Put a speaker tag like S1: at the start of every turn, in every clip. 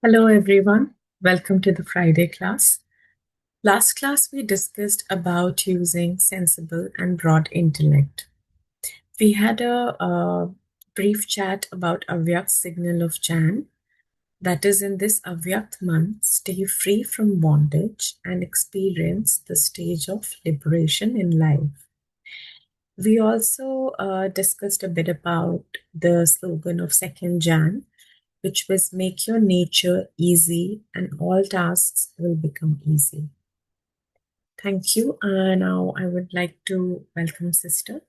S1: Hello, everyone. Welcome to the Friday class. Last class, we discussed about using sensible and broad intellect. We had a brief chat about Avyakt signal of Jan. That is, in this Avyakt month, stay free from bondage and experience the stage of liberation in life. We also discussed a bit about the slogan of 2nd Jan, which was make your nature easy and all tasks will become easy. Thank you. Now I would like to welcome Sister.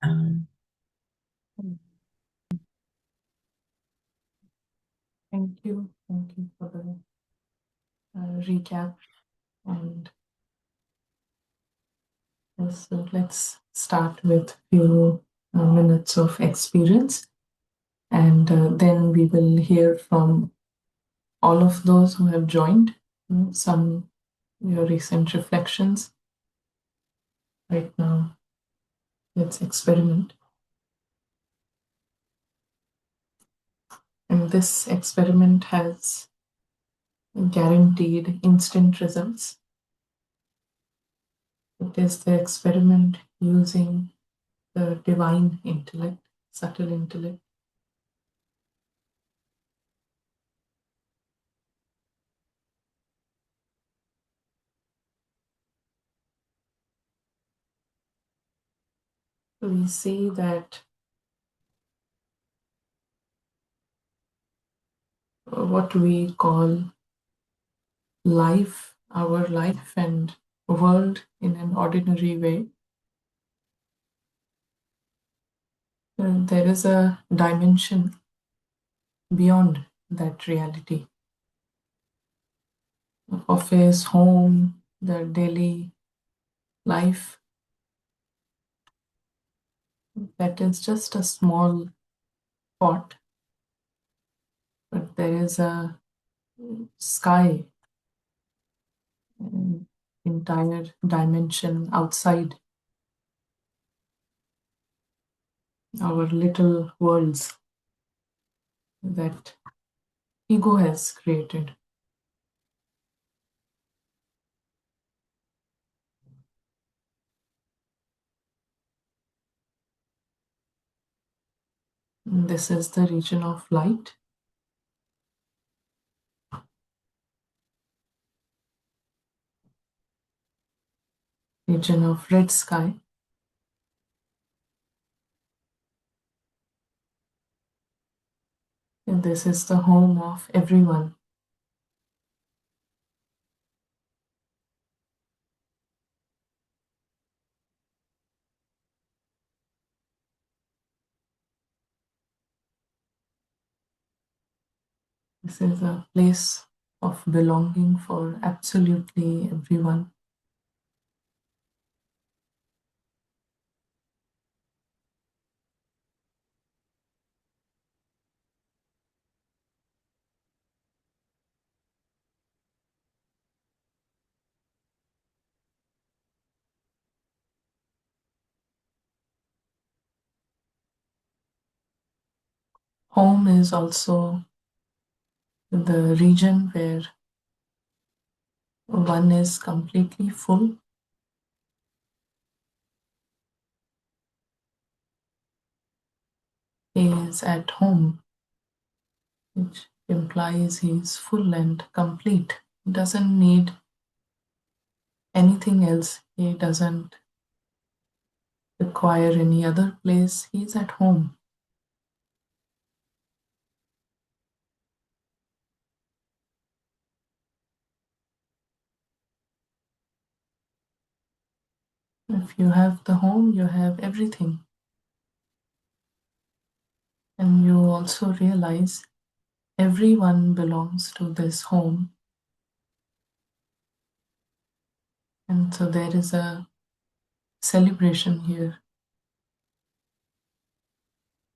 S1: Um,
S2: Thank you. Thank you for the recap. And so let's start with few minutes of experience. And then we will hear from all of those who have joined, some your recent reflections. Right now, let's experiment. And this experiment has guaranteed instant results. It is the experiment using the divine intellect, subtle intellect. We see that what we call life, our life and world in an ordinary way, there is a dimension beyond that reality. Office, home, the daily life, that is just a small pot, but there is a sky, an entire dimension outside our little worlds that ego has created. This is the region of light, region of red sky. And this is the home of everyone. This is a place of belonging for absolutely everyone. Home is also the region where one is completely full, is at home, which implies he's full and complete. He doesn't need anything else. He doesn't require any other place. He's at home. If you have the home, you have everything. And you also realize everyone belongs to this home. And so there is a celebration here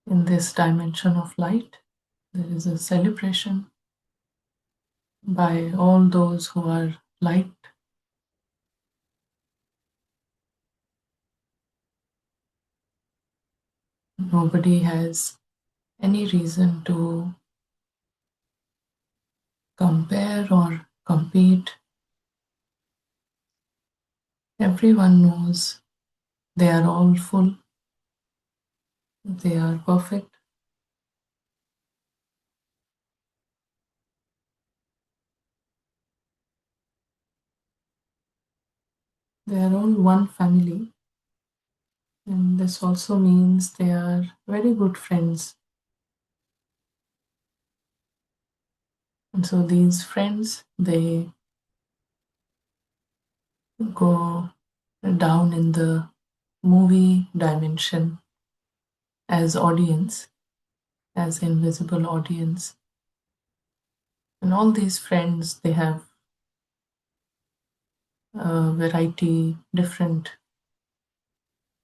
S2: in this dimension of light. There is a celebration by all those who are light. Nobody has any reason to compare or compete. Everyone knows they are all full, they are perfect. They are all one family, and this also means they are very good friends. And so these friends, they go down in the movie dimension as audience, as invisible audience. And all these friends, they have a variety, different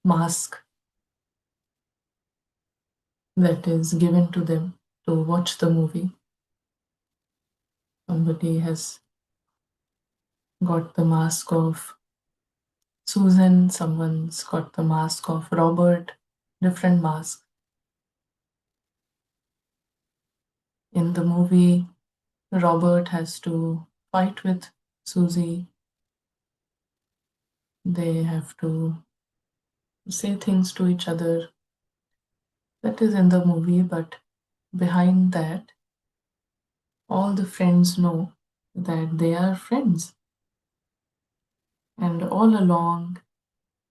S2: mask that is given to them to watch the movie. Somebody has got the mask of Susan, someone's got the mask of Robert, different masks. In the movie, Robert has to fight with Susie. They have to say things to each other. That is in the movie, but behind that, all the friends know that they are friends. And all along,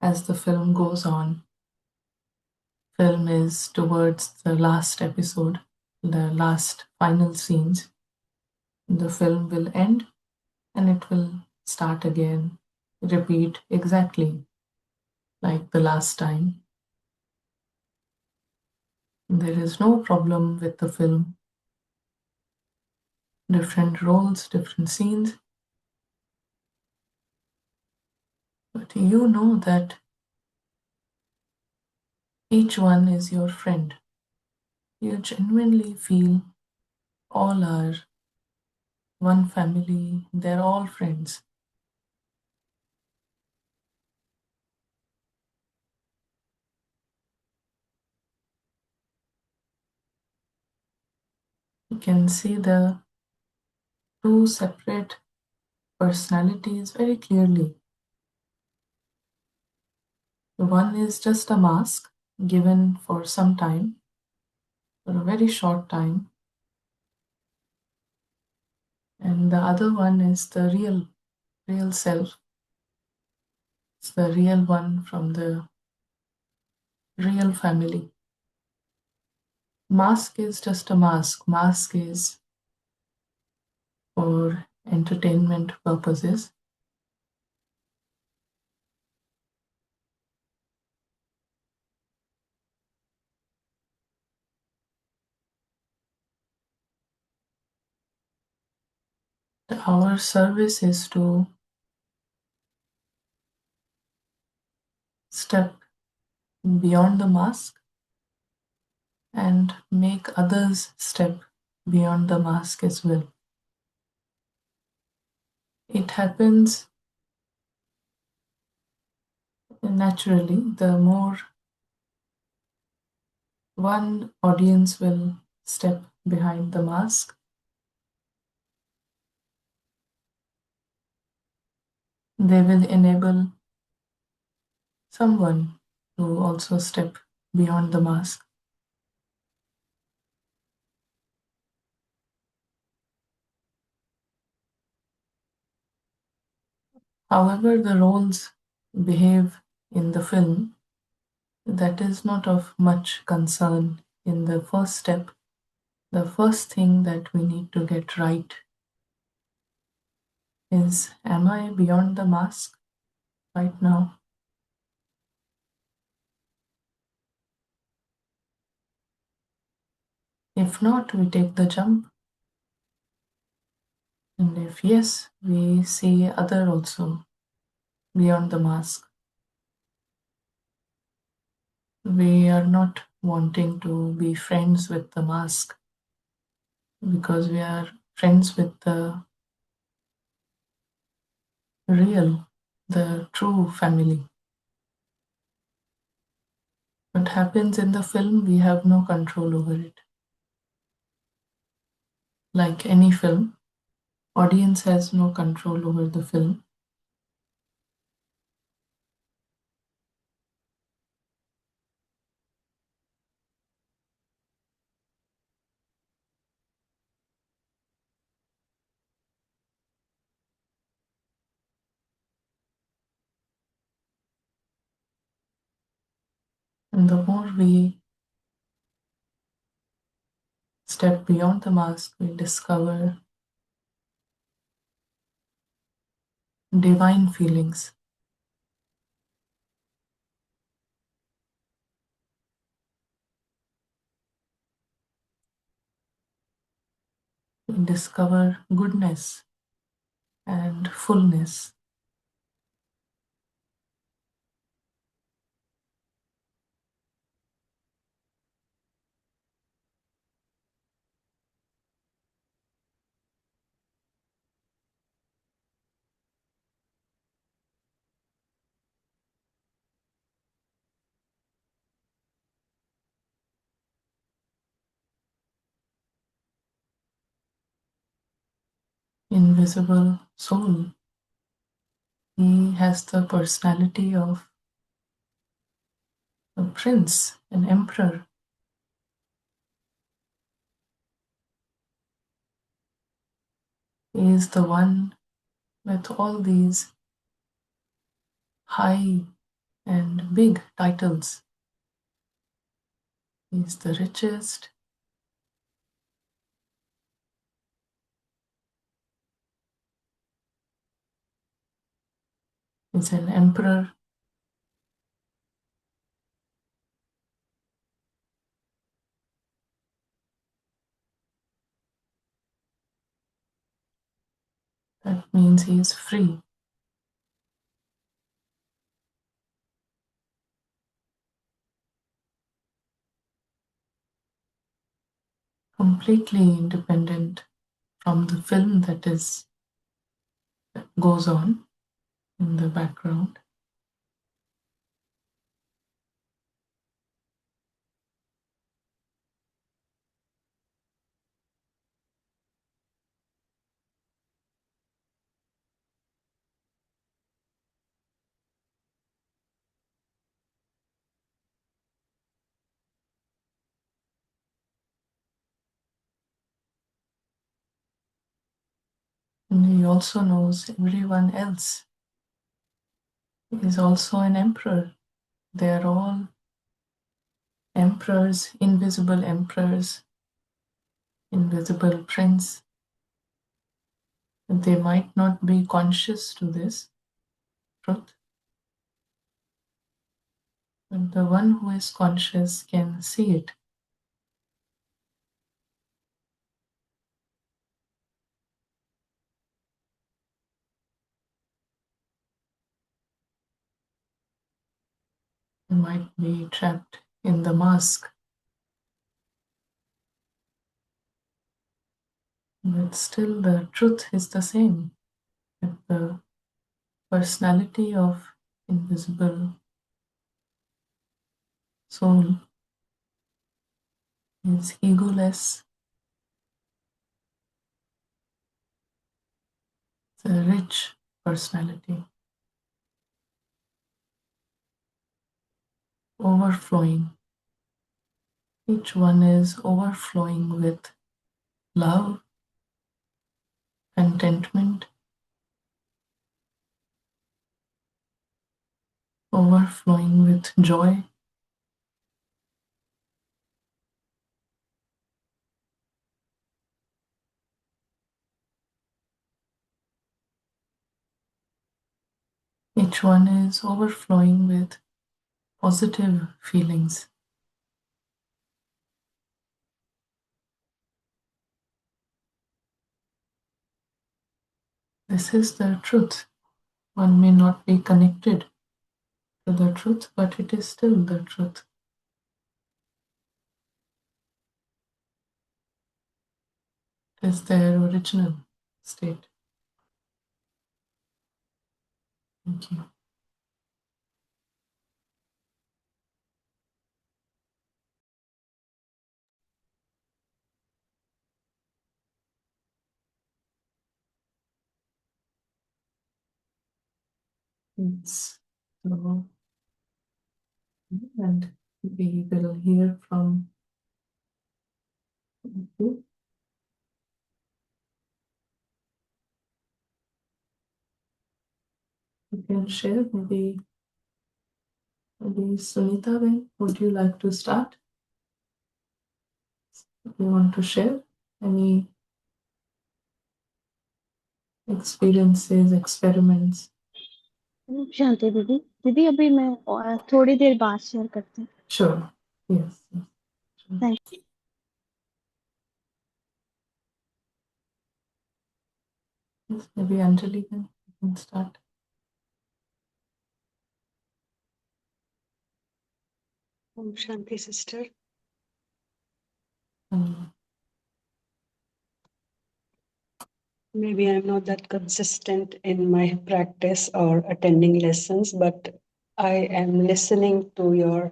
S2: as the film goes on, film is towards the last episode, the last final scenes. The film will end and it will start again, repeat exactly like the last time. There is no problem with the film. Different roles, different scenes, but you know that each one is your friend. You genuinely feel all are one family, they're all friends. You can see the two separate personalities very clearly. One is just a mask given for some time, for a very short time, and the other one is the real self. It's the real one from the real family. Mask is just a mask. Mask is for entertainment purposes. Our service is to step beyond the mask and make others step beyond the mask as well. It happens naturally. The more one audience will step behind the mask, they will enable someone to also step beyond the mask. However, the roles behave in the film, that is not of much concern in the first step. The first thing that we need to get right is, am I beyond the mask right now? If not, we take the jump. And if yes, we see other also beyond the mask. We are not wanting to be friends with the mask because we are friends with the real, the true family. What happens in the film, we have no control over it. Like any film, Audience has no control over the film. And the more we step beyond the mask, we discover divine feelings. We discover goodness and fullness. Invisible soul. He has the personality of a prince, an emperor. He is the one with all these high and big titles. He is the richest. He's an emperor. That means he is free. Completely independent from the film that goes on in the background. And he also knows everyone else. He is also an emperor. They are all emperors, invisible prince. They might not be conscious to this truth, but the one who is conscious can see it. They might be trapped in the mask, but still the truth is the same. That the personality of invisible soul is egoless, it's a rich personality, overflowing. Each one is overflowing with love, contentment, overflowing with joy. Each one is overflowing with positive feelings. This is the truth. One may not be connected to the truth, but it is still the truth. It is their original state. Thank you. Yes. So, and we will hear from you. You can share maybe Sunita, would you like to start? You want to share any experiences, experiments?
S3: शांति दीदी दीदी अभी मैं थोड़ी देर बाद share करती हूँ
S2: Sure. Yes. Sure.
S3: Thank
S2: Yes, maybe Anjali can start.
S4: Om Shanti, sister.
S2: Um,
S4: Maybe I'm not that consistent in my practice or attending lessons, but I am listening to your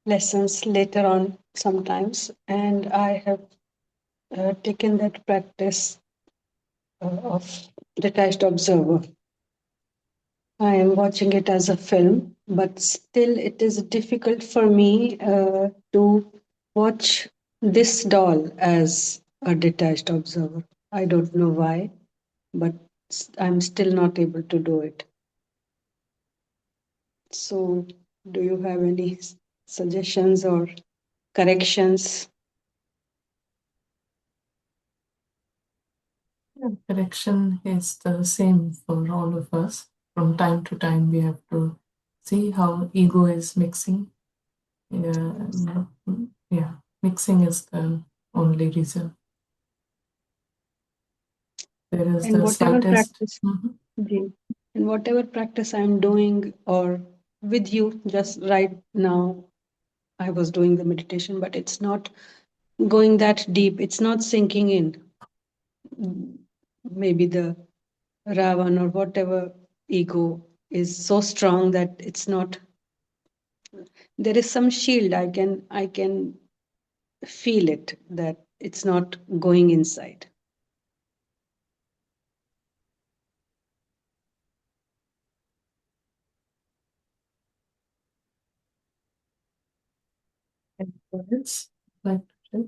S4: lessons later on sometimes, and I have taken that practice of detached observer. I am watching it as a film, but still it is difficult for me to watch this doll as a detached observer. I don't know why, but I'm still not able to do it. So, do you have any suggestions or corrections?
S2: Correction is the same for all of us. From time to time, we have to see how ego is mixing. Yeah, mixing is the only reason. There is
S4: And
S2: the
S4: whatever
S2: slightest.
S4: practice, Ji, and whatever practice I'm doing or with you just right now, I was doing the meditation, but it's not going that deep. It's not sinking in. Maybe the Ravan or whatever ego is so strong that it's not. There is some shield. I can feel it that it's not going inside.
S2: Anyone else like to share?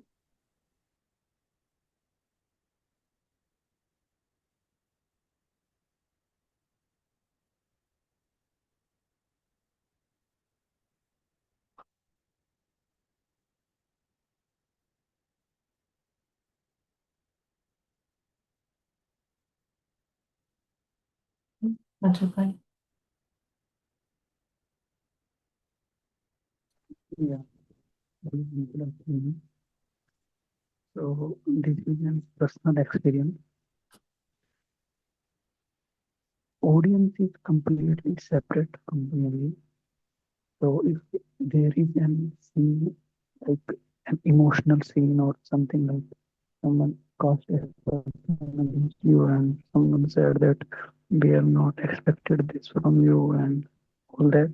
S2: Ajay?
S5: Yeah, good afternoon. So this is a personal experience. Audience is completely separate from the movie. So if there is an scene, like an emotional scene or something like someone cast a person against you and someone said that we have not expected this from you and all that,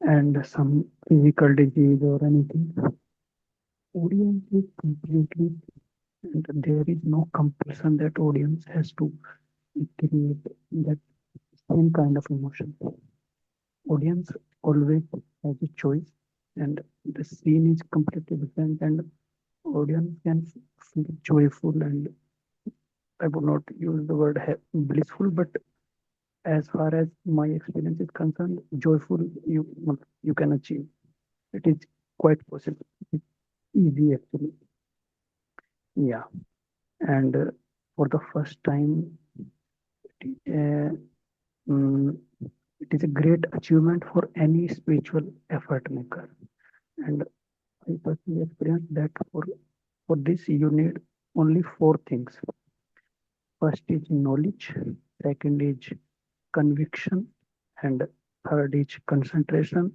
S5: and some physical disease or anything, audience is completely, and there is no compulsion that audience has to create that same kind of emotion. Audience always has a choice, and the scene is completely different, and audience can feel joyful, and I would not use the word blissful, but as far as my experience is concerned, joyful you can achieve. It is quite possible. It's easy actually. Yeah, and for the first time, uh, mm, it is a great achievement for any spiritual effort maker. And I personally experienced that for this you need only four things. First is knowledge, second is conviction, and third is concentration,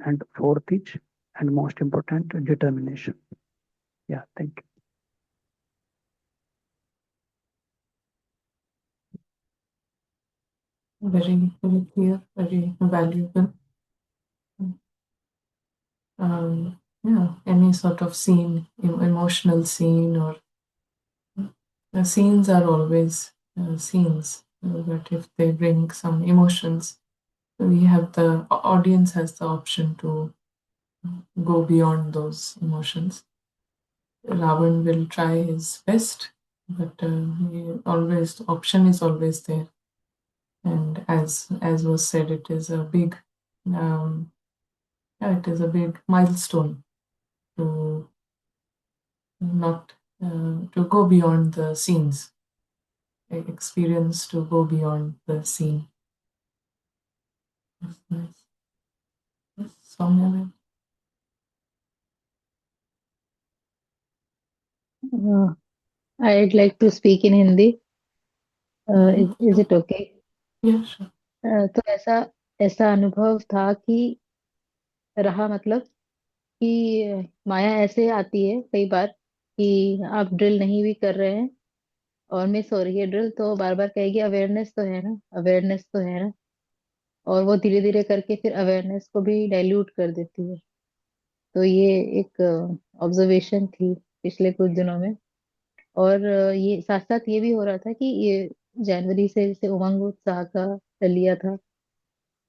S5: and fourth is, and most important, determination. Yeah, thank you.
S2: Very, very clear, very valuable. Yeah, any sort of scene, emotional scene, or scenes are always scenes. But if they bring some emotions, we have the audience has the option to go beyond those emotions. Ravan will try his best, but the option is always there. And as was said, it is a big milestone to not to go beyond the scenes, experience to go beyond the scene. That's nice. Yes, Soumya.
S6: I'd like to speak in Hindi. Is it okay?
S2: Yeah, sure.
S6: तो ऐसा अनुभव था कि रहा मतलब कि माया ऐसे आती है कई बार कि आप ड्रिल नहीं भी कर रहे हैं और मिस हो रही है ड्रिल, तो बार बार कहेगी अवेयरनेस तो है ना, अवेयरनेस तो है ना। और वो धीरे धीरे करके फिर अवेयरनेस को भी डाइल्यूट कर देती है। तो ये एक ऑब्जर्वेशन थी पिछले कुछ दिनों में। और ये साथ साथ ये भी हो रहा था कि ये जनवरी से जैसे उमंग उत्साह का लिया था,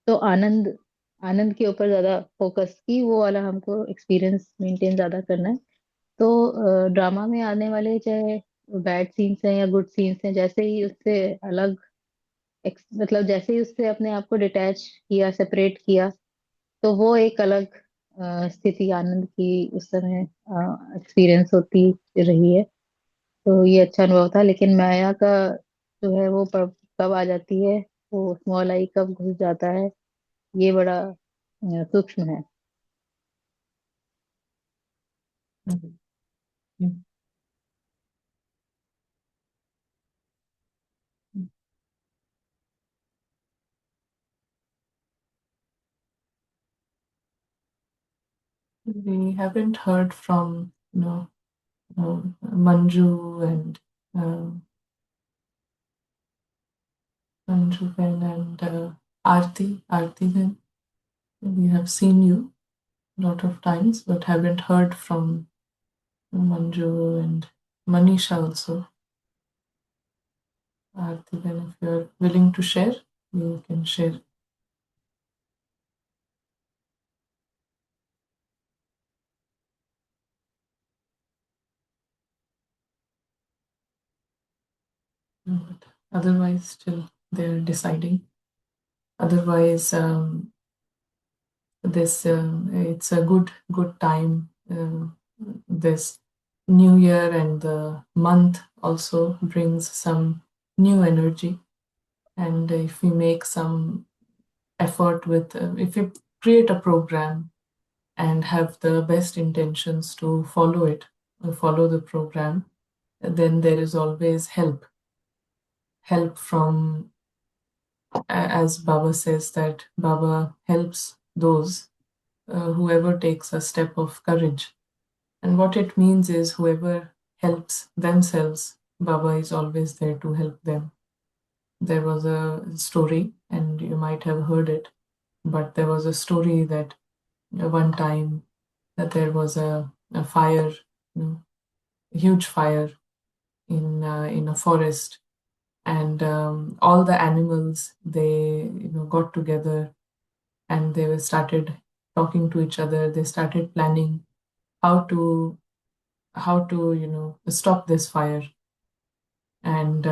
S6: तो आनंद आनंद के ऊपर ज्यादा फोकस की वो वाला हमको एक्सपीरियंस मेंटेन ज्यादा करना है। तो ड्रामा में आने वाले चाहे बैड सीन्स हैं या गुड सीन्स हैं, जैसे ही उससे अलग मतलब जैसे ही उससे अपने आप को डिटैच किया, सेपरेट किया, तो वो एक अलग स्थिति आनंद की उस समय एक्सपीरियंस होती रही है। तो ये अच्छा अनुभव था। लेकिन माया का जो है वो कब आ जाती है, वो स्मॉल आई कब घुस जाता है, ये बड़ा सूक्ष्म है।
S2: Yeah. We haven't heard from Manju and Manju Ben and Aarti. Aarti Ben, we have seen you a lot of times, but haven't heard from Manju and Manisha also. Aarti Ben, if you're willing to share, you can share. But otherwise, still they're deciding. Otherwise, it's a good time. This new year and the month also brings some new energy. And if we make some effort with, if we create a program and have the best intentions to follow it, follow the program, then there is always help from, as Baba says, that Baba helps those whoever takes a step of courage. And what it means is whoever helps themselves, Baba is always there to help them. There was a story, and you might have heard it, but there was a story that one time that there was a fire, a huge fire in a forest, and all the animals, they got together and they started talking to each other. They started planning how to stop this fire. And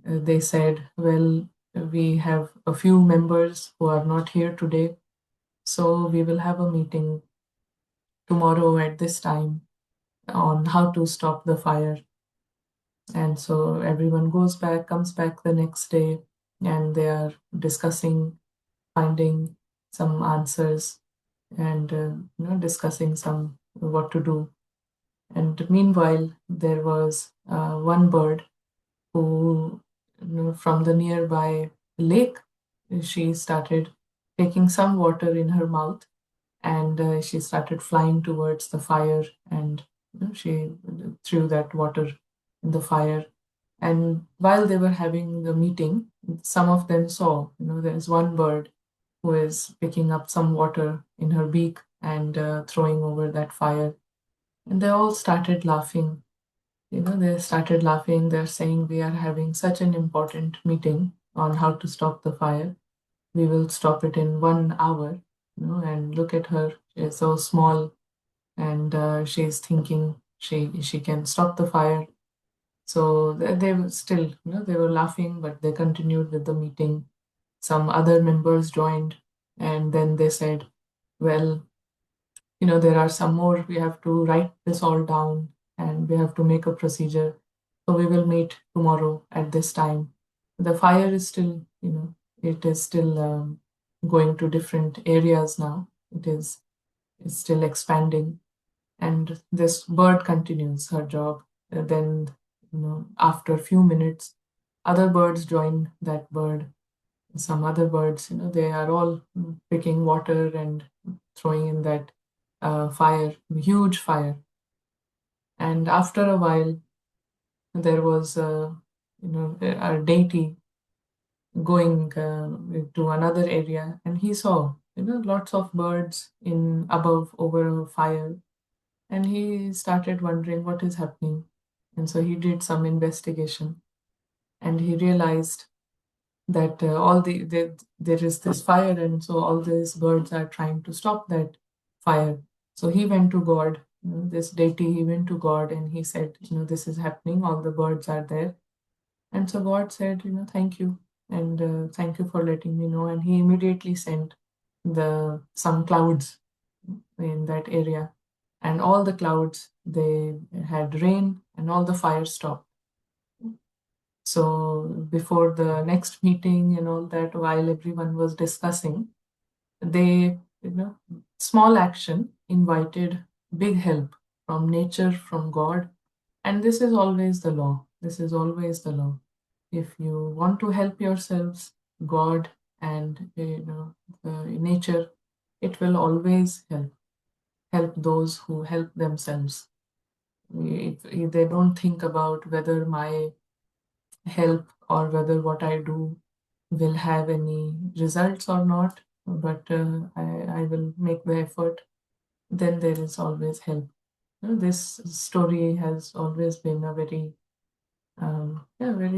S2: they said, well, we have a few members who are not here today, so we will have a meeting tomorrow at this time on how to stop the fire. And so everyone comes back the next day, and they are discussing, finding some answers, and discussing some what to do. And meanwhile, there was one bird who, from the nearby lake, she started taking some water in her mouth, and she started flying towards the fire, and she threw that water in the fire. And while they were having the meeting, some of them saw, there's one bird who is picking up some water in her beak and throwing over that fire. And they all started laughing. they started laughing. They're saying, we are having such an important meeting on how to stop the fire. We will stop it in 1 hour. And look at her. She's so small, and she's thinking she can stop the fire. So they were still, they were laughing, but they continued with the meeting. Some other members joined, and then they said, well, there are some more. We have to write this all down, and we have to make a procedure. So we will meet tomorrow at this time. The fire is still, it is still going to different areas now. It's still expanding, and this bird continues her job. Then, after a few minutes, other birds join that bird. Some other birds, they are all picking water and throwing in that fire, huge fire. And after a while, there was a deity going to another area, and he saw lots of birds in above over a fire, and he started wondering what is happening. And so he did some investigation, and he realized that there is this fire, and so all these birds are trying to stop that fire. So he went to God, this deity. He went to God and he said, this is happening. All the birds are there. And so God said, thank you, and thank you for letting me know. And he immediately sent some clouds in that area, and all the clouds, they had rain, and all the fire stopped. So before the next meeting and all that, while everyone was discussing, they, small action invited big help from nature, from God. And this is always the law. This is always the law. If you want to help yourselves, God and nature, it will always help those who help themselves. If they don't think about whether my help or whether what I do will have any results or not, but I will make the effort, then there is always help. This story has always been a very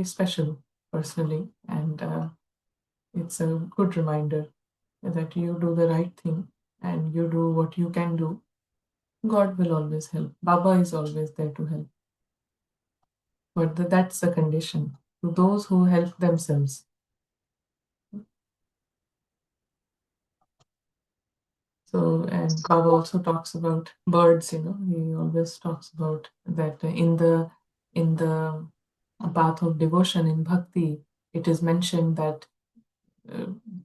S2: special personally, and it's a good reminder that you do the right thing and you do what you can do. God will always help. Baba is always there to help. But that's the condition to those who help themselves. So, and Baba also talks about birds. He always talks about that in the path of devotion in bhakti. It is mentioned that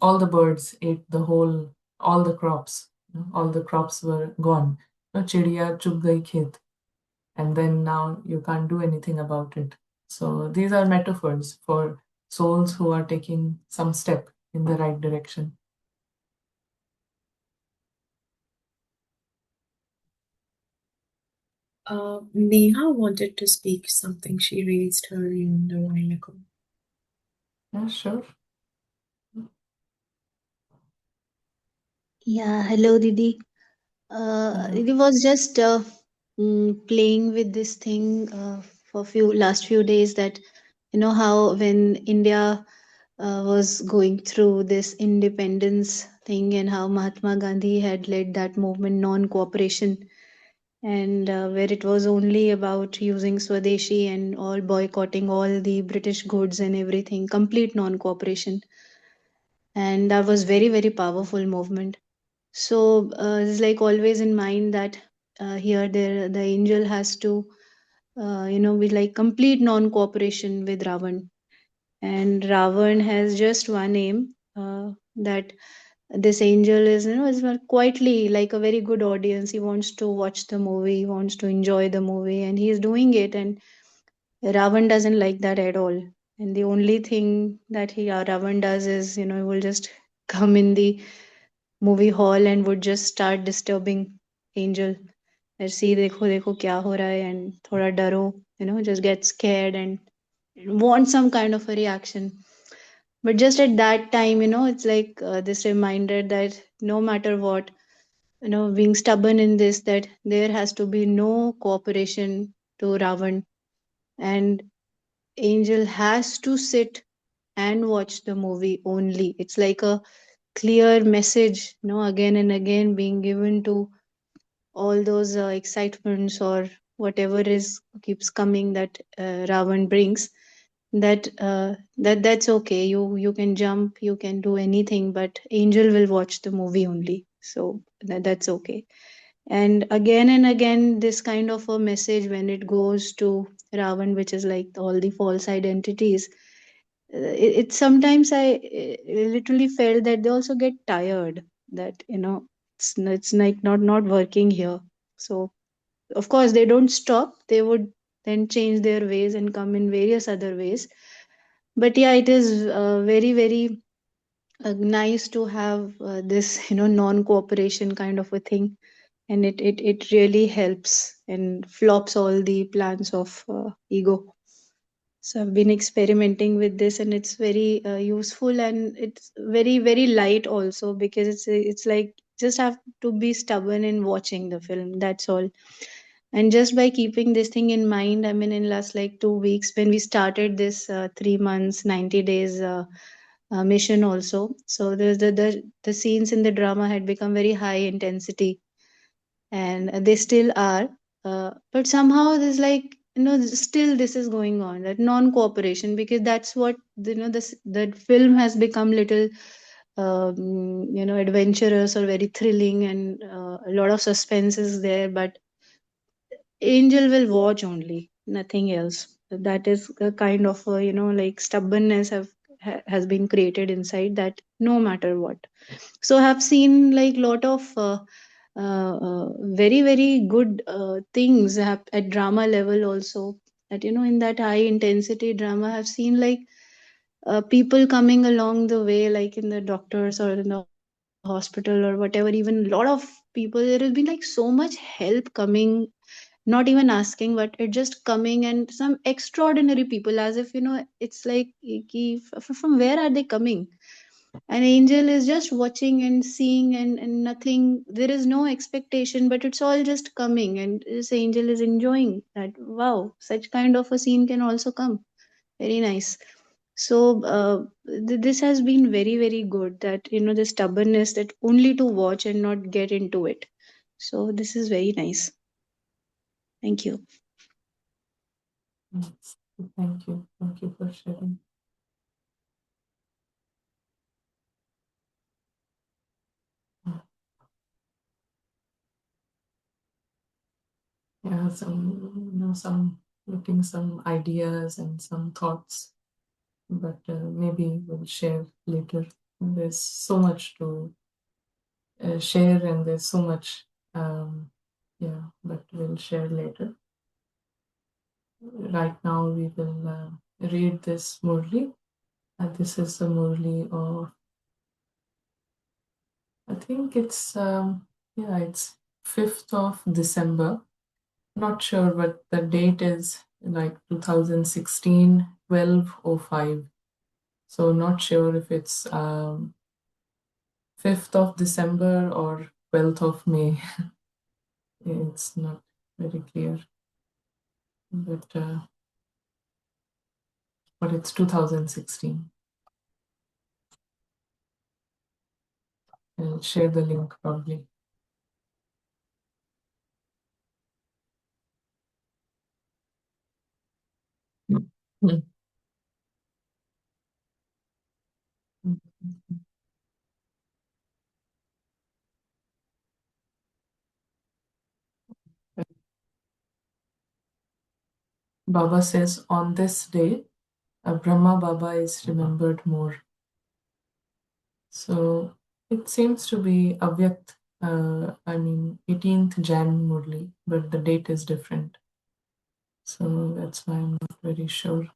S2: all the birds ate all the crops. All the crops were gone. Chidiya chug gayi khet, and then now you can't do anything about it. So these are metaphors for souls who are taking some step in the right direction.
S1: Neha wanted to speak something. She raised her hand a while ago.
S2: Yeah, sure.
S3: Yeah, hello, Didi. It was just playing with this thing for last few days, that how when India was going through this independence thing, and how Mahatma Gandhi had led that movement, non-cooperation, and where it was only about using Swadeshi and all, boycotting all the British goods and everything, complete non-cooperation. And that was very, very powerful movement. So it's like always in mind that here there the angel has to with like complete non-cooperation with Ravan. And Ravan has just one aim, that this angel is quietly like a very good audience. He wants to watch the movie, he wants to enjoy the movie, and he is doing it. And Ravan doesn't like that at all. And the only thing that Ravan does is, he will just come in the movie hall and would just start disturbing angel. And see, देखो देखो क्या हो रहा है, and थोड़ा डरो, just get scared and want some kind of a reaction. But just at that time, it's like this reminder that no matter what, being stubborn in this, that there has to be no cooperation to Ravan. and Angel has to sit and watch the movie only. It's like a clear message, again and again being given to all those excitements or whatever is keeps coming that Ravan brings. That's okay. You can jump, you can do anything, but Angel will watch the movie only. So that's okay. And again, this kind of a message when it goes to Ravan, which is like all the false identities, it sometimes I literally felt that they also get tired, that it's like not working here. So of course they don't stop, they would then change their ways and come in various other ways. But yeah, it is very nice to have this non cooperation kind of a thing, and it really helps and flops all the plans of ego. So I've been experimenting with this, and it's very useful, and it's very light also, because it's like just have to be stubborn in watching the film. That's all. And just by keeping this thing in mind, I mean, in last like 2 weeks when we started this 3 months, 90 days mission also. So the scenes in the drama had become very high intensity, and they still are, but somehow there's like still this is going on, that non cooperation, because that's what this the film has become little adventurous or very thrilling, and a lot of suspense is there, but Angel will watch only, nothing else. That is a kind of like stubbornness has been created inside, that no matter what. So I have seen like lot of very good things at drama level also, that in that high intensity drama I have seen like people coming along the way, like in the doctors or in the hospital or whatever, even a lot of people, there has been like so much help coming, not even asking, but it just coming, and some extraordinary people, as if it's like from where are they coming? An angel is just watching and seeing, and nothing, there is no expectation, but it's all just coming, and this angel is enjoying that. Wow, such kind of a scene can also come. Very nice. So this has been very good, that the stubbornness, that only to watch and not get into it. So this is very nice. Thank you.
S2: Yes. Thank you. Thank you for sharing. Yeah, some looking some ideas and some thoughts, but maybe we'll share later. There's so much to share, and there's so much, yeah, but we'll share later. Right now, we will read this Murli. This is the Murli of, I think it's, yeah, it's 5th of December. Not sure, but the date is like 2016, 12:05. So not sure if it's 5th of December or 12th of May. It's not very clear, but it's 2016. I'll share the link probably. Mm. Baba says, on this day, Brahma Baba is remembered more. So it seems to be Avyakt, I mean 18th Jan Murli, but the date is different. So that's why I'm not very sure.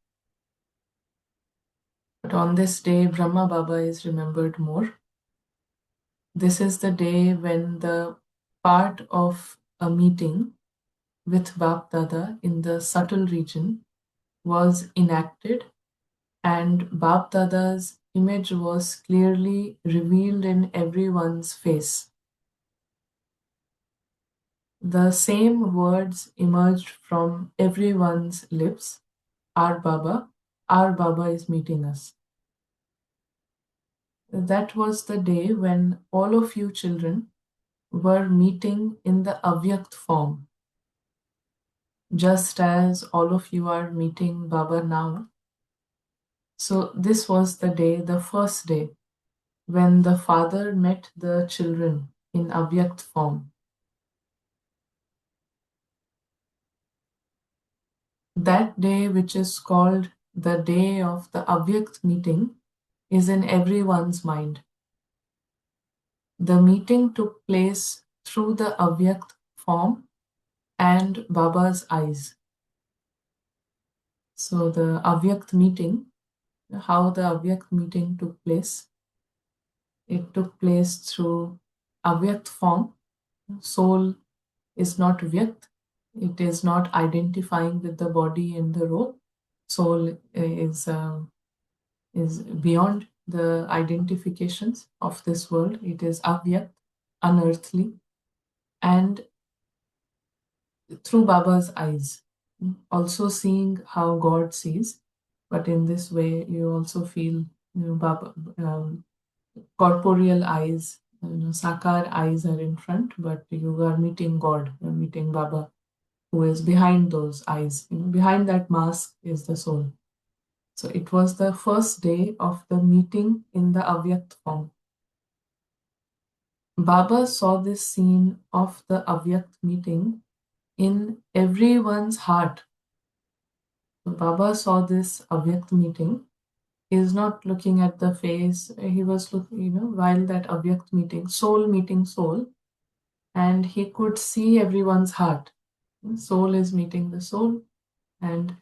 S2: But on this day, Brahma Baba is remembered more. This is the day when the part of a meeting with Bap Dada in the subtle region was enacted, and Bap Dada's image was clearly revealed in everyone's face. The same words emerged from everyone's lips, our Baba is meeting us. That was the day when all of you children were meeting in the Avyakt form, just as all of you are meeting Baba now. So this was the day, the first day, when the father met the children in Avyakt form. That day, which is called the day of the Avyakt meeting, is in everyone's mind. The meeting took place through the Avyakt form and Baba's eyes. So the Avyakt meeting, how the Avyakt meeting took place, it took place through Avyakt form. Soul is not Vyakt. It is not identifying with the body and the role. Soul is beyond the identifications of this world. It is Avyakt, unearthly, and through Baba's eyes, also seeing how God sees. But in this way, you also feel, Baba, corporeal eyes, sakar eyes are in front, but you are meeting God, you're meeting Baba, who is behind those eyes. Behind that mask is the soul. So it was the first day of the meeting in the Avyakt form. Baba saw this scene of the Avyakt meeting in everyone's heart. So Baba saw this Avyakt meeting. He is not looking at the face. He was looking, while that Avyakt meeting, soul meeting soul, and he could see everyone's heart. Soul is meeting the soul, and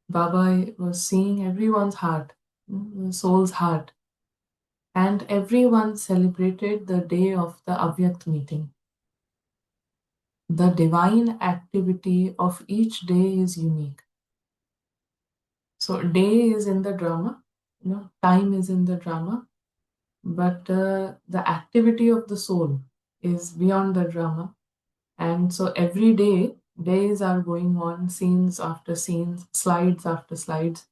S2: Baba was seeing everyone's heart, the soul's heart. And everyone celebrated the day of the Avyakt meeting. The divine activity of each day is unique. So day is in the drama, time is in the drama, but the activity of the soul is beyond the drama. And so every day, days are going on, scenes after scenes, slides after slides.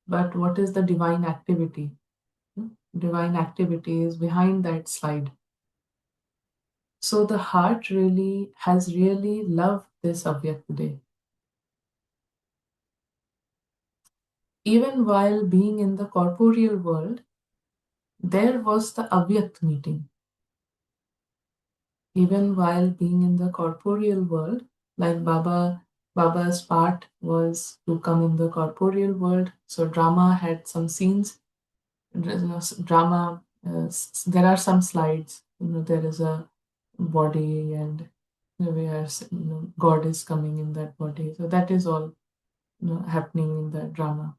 S2: But what is the divine activity? Divine activity is behind that slide. So the heart has really loved this Avyakt day. Even while being in the corporeal world, there was the Avyakt meeting. Even while being in the corporeal world, like Baba's part was to come in the corporeal world. So drama had some scenes. Drama, there are some slides. There is a body, and God is coming in that body. So that is all happening in the drama.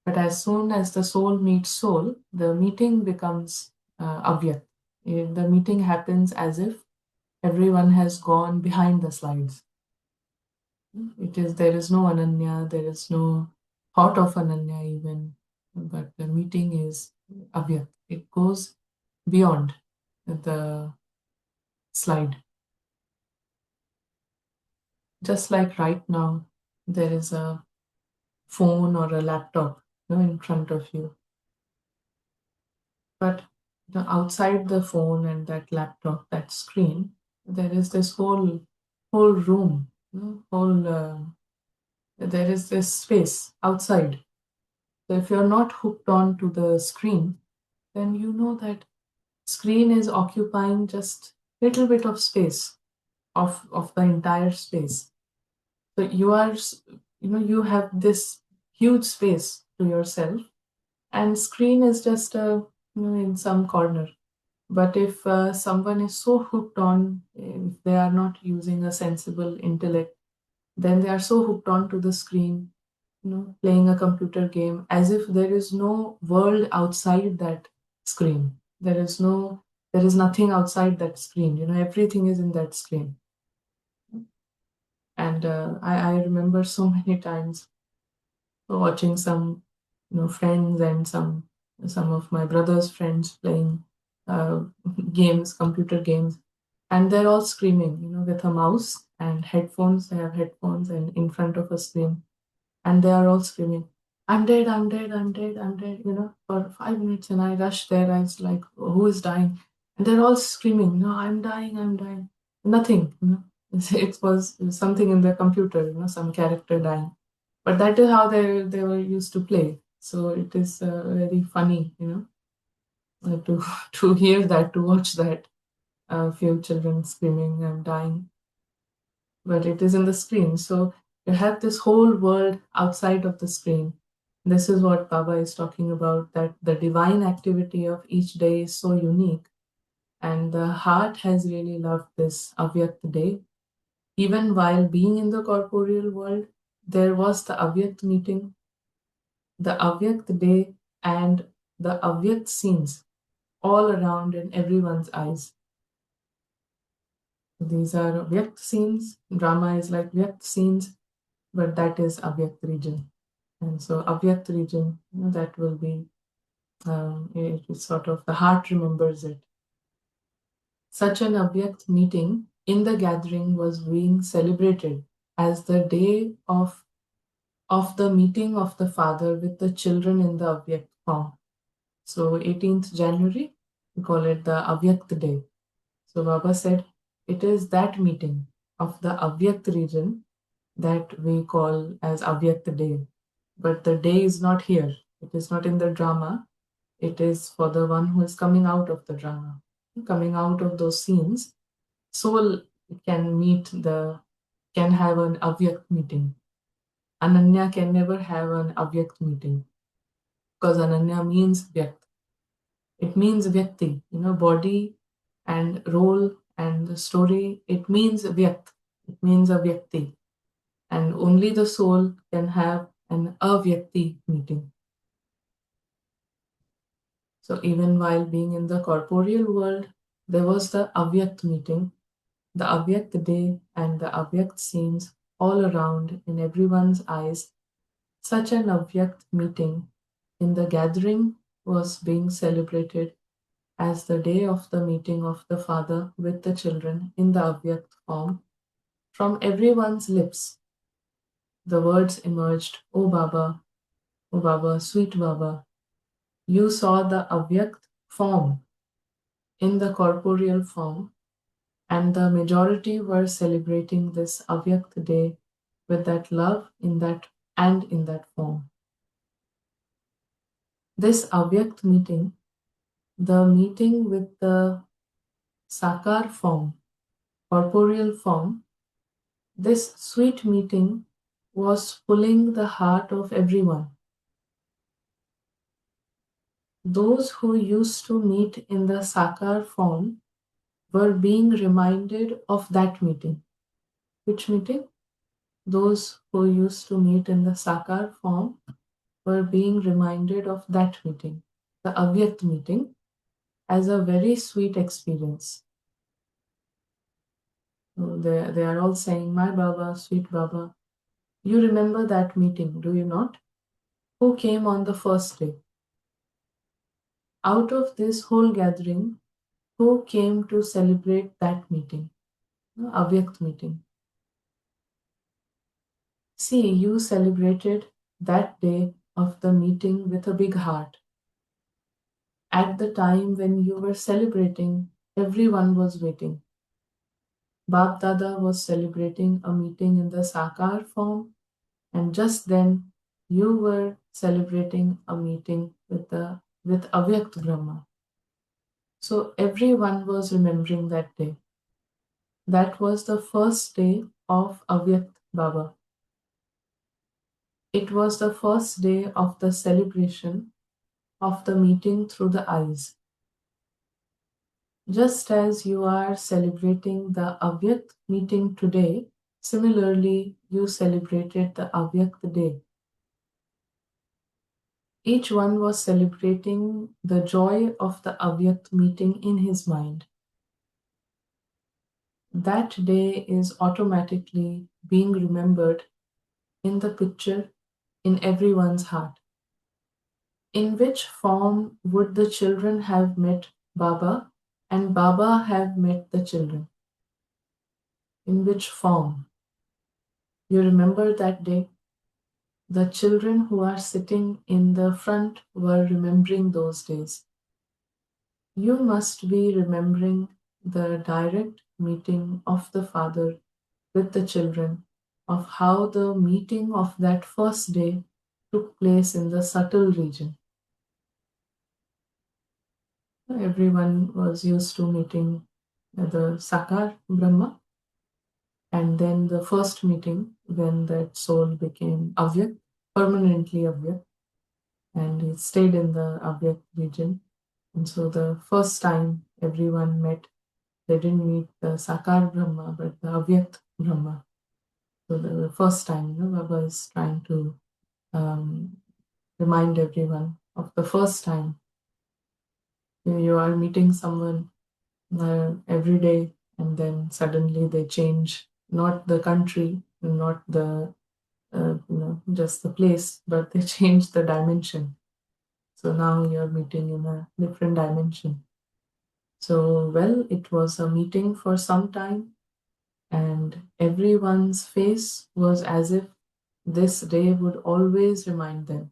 S2: But as soon as the soul meets soul, the meeting becomes avyakt. The meeting happens as if everyone has gone behind the slides. There is no Ananya, there is no thought of Ananya even, but the meeting is avyakt. It goes beyond the slide. Just like right now, there is a phone or a laptop in front of you. But outside the phone and that laptop, that screen, there is this whole room, there is this space outside. So if you're not hooked on to the screen, then you know that screen is occupying just little bit of space of the entire space. So you have this huge space to yourself, and screen is just in some corner. But if someone is so hooked on, if they are not using a sensible intellect, then they are so hooked on to the screen, playing a computer game, as if there is no world outside that screen. There is nothing outside that screen. Everything is in that screen. And I remember so many times watching some, friends and some of my brother's friends playing games, computer games, and they're all screaming, with a mouse and headphones. They have headphones and in front of a screen, and they are all screaming. I'm dead, I'm dead, I'm dead, I'm dead, for 5 minutes. And I rushed there. I was like, who is dying? And they're all screaming, no, I'm dying, I'm dying. Nothing, It was something in the computer, some character dying. But that is how they were used to play. So it is very funny, to to hear that, to watch that. Few children screaming, I'm dying. But it is in the screen. So you have this whole world outside of the screen. This is what Baba is talking about, that the divine activity of each day is so unique. And the heart has really loved this Avyakt day. Even while being in the corporeal world, there was the Avyakt meeting, the Avyakt day, and the Avyakt scenes all around in everyone's eyes. These are Vyakt scenes. Drama is like Vyakt scenes, but that is Avyakt region. And so Avyakt region, that will be, it is sort of, the heart remembers it. Such an Avyakt meeting in the gathering was being celebrated as the day of the meeting of the father with the children in the Avyakt form. So 18th January, we call it the Avyakt day. So Baba said, it is that meeting of the Avyakt region that we call as Avyakt day. But the day is not here. It is not in the drama. It is for the one who is coming out of the drama. Coming out of those scenes, soul can have an Avyakt meeting. Ananya can never have an Avyakt meeting, because Ananya means Vyakt. It means Vyakti, body and role and the story. It means Vyakt. It means a Vyakti. And only the soul can have an Avyakti meeting. So even while being in the corporeal world, there was the Avyakt meeting, the Avyakt day, and the Avyakt scenes all around in everyone's eyes. Such an Avyakt meeting in the gathering was being celebrated as the day of the meeting of the father with the children in the Avyakt form. From everyone's lips, the words emerged, O Baba, sweet Baba, you saw the Avyakt form in the corporeal form, and the majority were celebrating this Avyakt day with that love in that form. This Avyakt meeting, the meeting with the Sakar form, corporeal form, this sweet meeting was pulling the heart of everyone. Those who used to meet in the Sakar form were being reminded of that meeting. Which meeting? Those who used to meet in the Sakar form were being reminded of that meeting, the Avyakt meeting, as a very sweet experience. So they are all saying, my Baba, sweet Baba, you remember that meeting, do you not? Who came on the first day? Out of this whole gathering, who came to celebrate that meeting, Avyakt meeting? See, you celebrated that day of the meeting with a big heart. At the time when you were celebrating, everyone was waiting. Bab Dada was celebrating a meeting in the Sakar form, and just then you were celebrating a meeting with Avyakt Brahma. So everyone was remembering that day. That was the first day of Avyakt Baba. It was the first day of the celebration of the meeting through the eyes. Just as you are celebrating the Avyakt meeting today, similarly you celebrated the Avyakt day. Each one was celebrating the joy of the Avyakt meeting in his mind. That day is automatically being remembered in the picture in everyone's heart. In which form would the children have met Baba and Baba have met the children? In which form? You remember that day? the children who are sitting in the front were remembering those days. You must be remembering the direct meeting of the Father with the children, of how the meeting of that first day took place in the subtle region. Everyone was used to meeting the Sakar Brahma, and then the first meeting when that soul became Avyak, permanently Avyak, and it stayed in the Avyak region. And so the first time everyone met, they didn't meet the Sakar Brahma, but the Avyak Brahma. So the first time, Baba is trying to remind everyone of the first time you are meeting someone every day, and then suddenly they change, not the country, not the just the place, but they change the dimension. So now you're meeting in a different dimension. So, well, it was a meeting for some time, and everyone's face was as if this day would always remind them.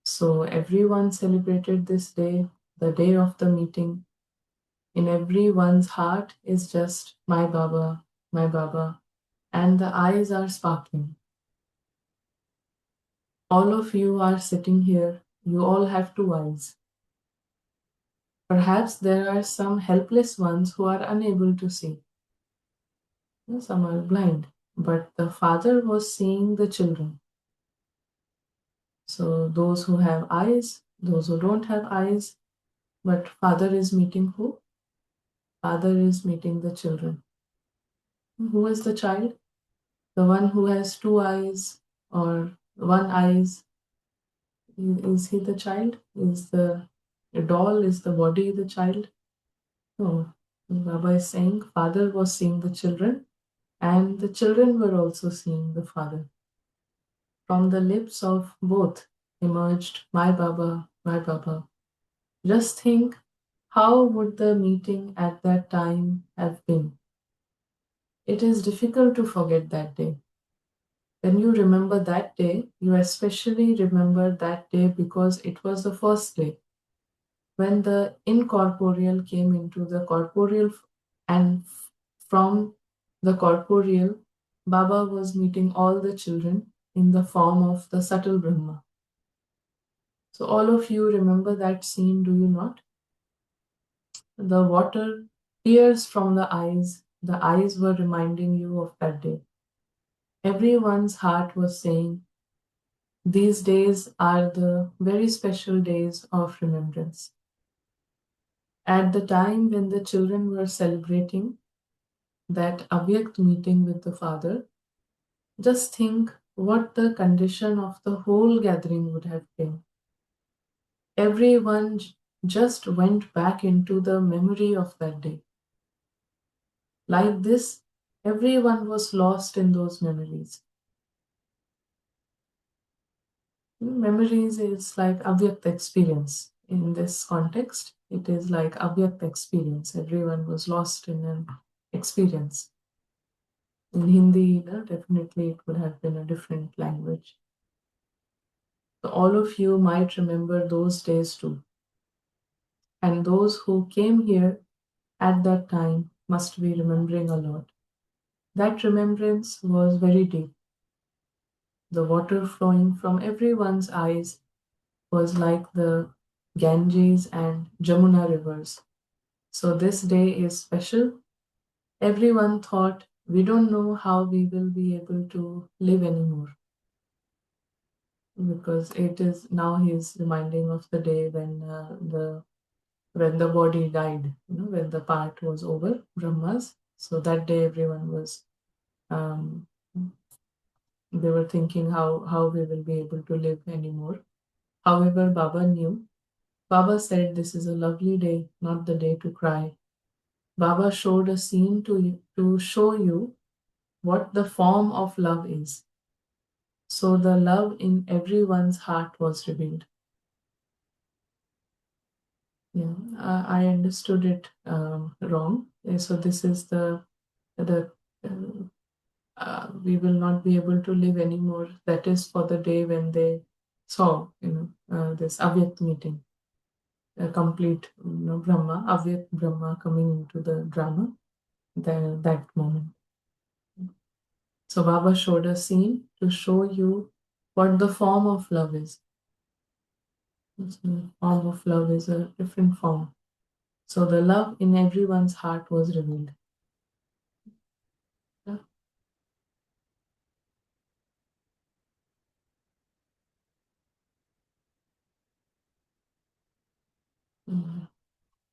S2: So, everyone celebrated this day, the day of the meeting. In everyone's heart is just my Baba, and the eyes are sparkling. All of you are sitting here, you all have two eyes. Perhaps there are some helpless ones who are unable to see. Some are blind, but the Father was seeing the children. So those who have eyes, those who don't have eyes, but Father is meeting who? Father is meeting the children. Who is the child? The one who has two eyes or one eyes. Is he the child? Is the doll, is the body the child? No. Baba is saying Father was seeing the children, and the children were also seeing the Father. From the lips of both emerged my Baba, my Baba. Just think, how would the meeting at that time have been? It is difficult to forget that day. When you remember that day, you especially remember that day because it was the first day when the incorporeal came into the corporeal, and from the corporeal, Baba was meeting all the children in the form of the subtle Brahma. So all of you remember that scene, do you not? The water, tears from the eyes were reminding you of that day. Everyone's heart was saying, these days are the very special days of remembrance. At the time when the children were celebrating that Avyakt meeting with the Father, just think what the condition of the whole gathering would have been. Everyone just went back into the memory of that day. Like this, everyone was lost in those memories. Memories is like Avyakt experience. In this context, it is like Avyakt experience. Everyone was lost in an experience. In Hindi, definitely it would have been a different language. So all of you might remember those days too. And those who came here at that time must be remembering a lot. That remembrance was very deep. The water flowing from everyone's eyes was like the Ganges and Jamuna rivers. So this day is special. Everyone thought, we don't know how we will be able to live anymore. Because it is now he's reminding of the day when the body died, when the part was over, Brahma's. So that day everyone was they were thinking how we will be able to live anymore. However, Baba knew. Baba said, this is a lovely day, not the day to cry. Baba showed a scene to show you what the form of love is. So the love in everyone's heart was revealed. Yeah, I understood it wrong. So this is the we will not be able to live anymore. That is for the day when they saw, this Avyakt meeting, a complete, Brahma, Avyakt Brahma coming into the drama, that moment. So Baba showed a scene to show you what the form of love is. The form of love is a different form. So the love in everyone's heart was revealed. Yeah.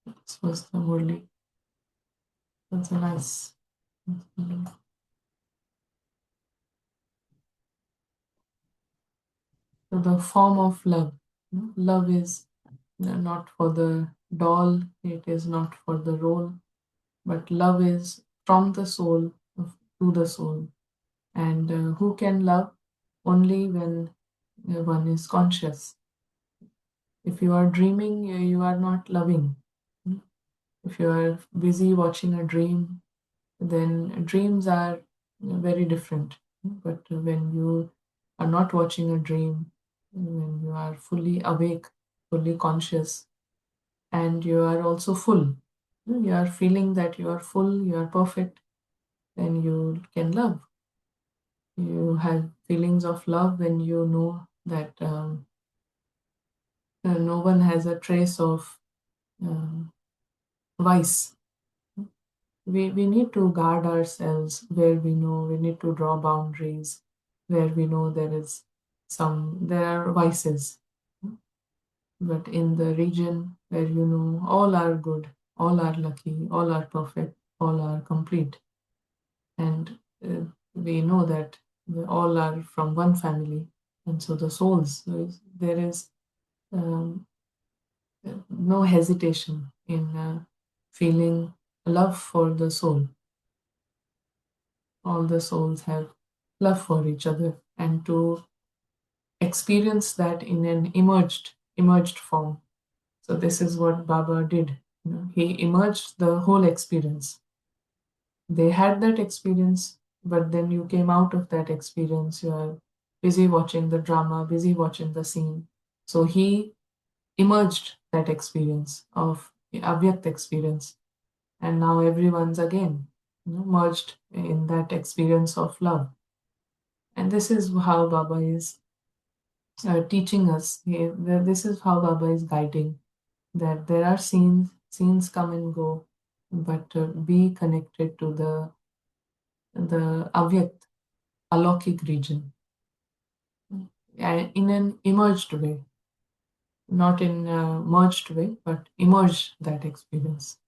S2: This was the Murli. That's a nice. So the form of love. Love is not for the doll, it is not for the role, but love is from the soul to the soul. And who can love? Only when one is conscious. If you are dreaming, you are not loving. If you are busy watching a dream, then dreams are very different. But when you are not watching a dream, when you are fully awake, fully conscious, and you are also full, you are feeling that you are full, you are perfect, then you can love. You have feelings of love when you know that no one has a trace of vice. We need to guard ourselves where we know we need to draw boundaries, where we know there are vices. But in the region where all are good, all are lucky, all are perfect, all are complete, and we know that we all are from one family, and so the souls, there is um, no hesitation in feeling love for the soul. All the souls have love for each other, and to experience that in an emerged form. So this is what Baba did. He emerged the whole experience. They had that experience, but then you came out of that experience. You are busy watching the drama, busy watching the scene. So he emerged that experience of Avyakt experience, and now everyone's again merged in that experience of love. And this is how Baba is teaching us. This is how Baba is guiding, that there are scenes come and go, but be connected to the Avyakt, Alokik region, in an emerged way, not in a merged way, but emerge that experience,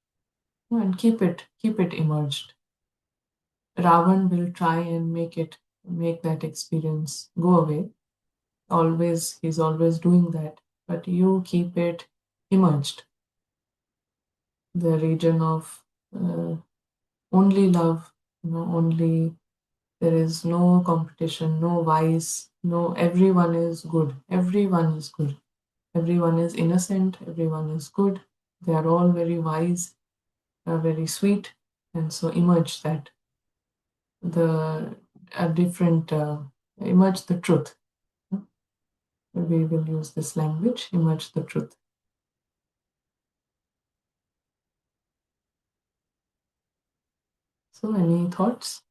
S2: and keep it emerged. Ravan will try and make that experience go away. He's always doing that, but you keep it emerged. The region of only love, only, there is no competition, no vice, no, everyone is good. Everyone is good. Everyone is innocent. Everyone is good. They are all very wise, very sweet, and so emerge that the a different emerge the truth. We will use this language, emerge the truth. So, any thoughts?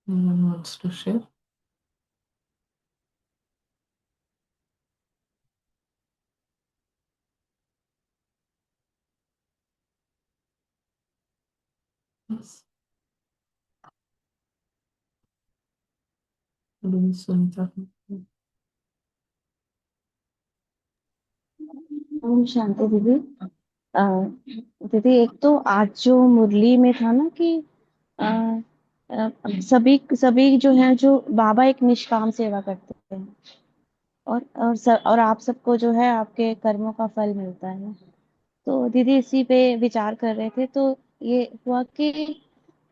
S2: Anyone wants to share? Yes. Sunita.
S7: Om Shanti दीदी। अ, दीदी एक तो आज जो मुरली में था ना कि अ, सभी सभी जो है जो बाबा एक निष्काम सेवा करते हैं और आप सबको जो है आपके कर्मों का फल मिलता है। तो दीदी इसी पे विचार कर रहे थे तो ये हुआ कि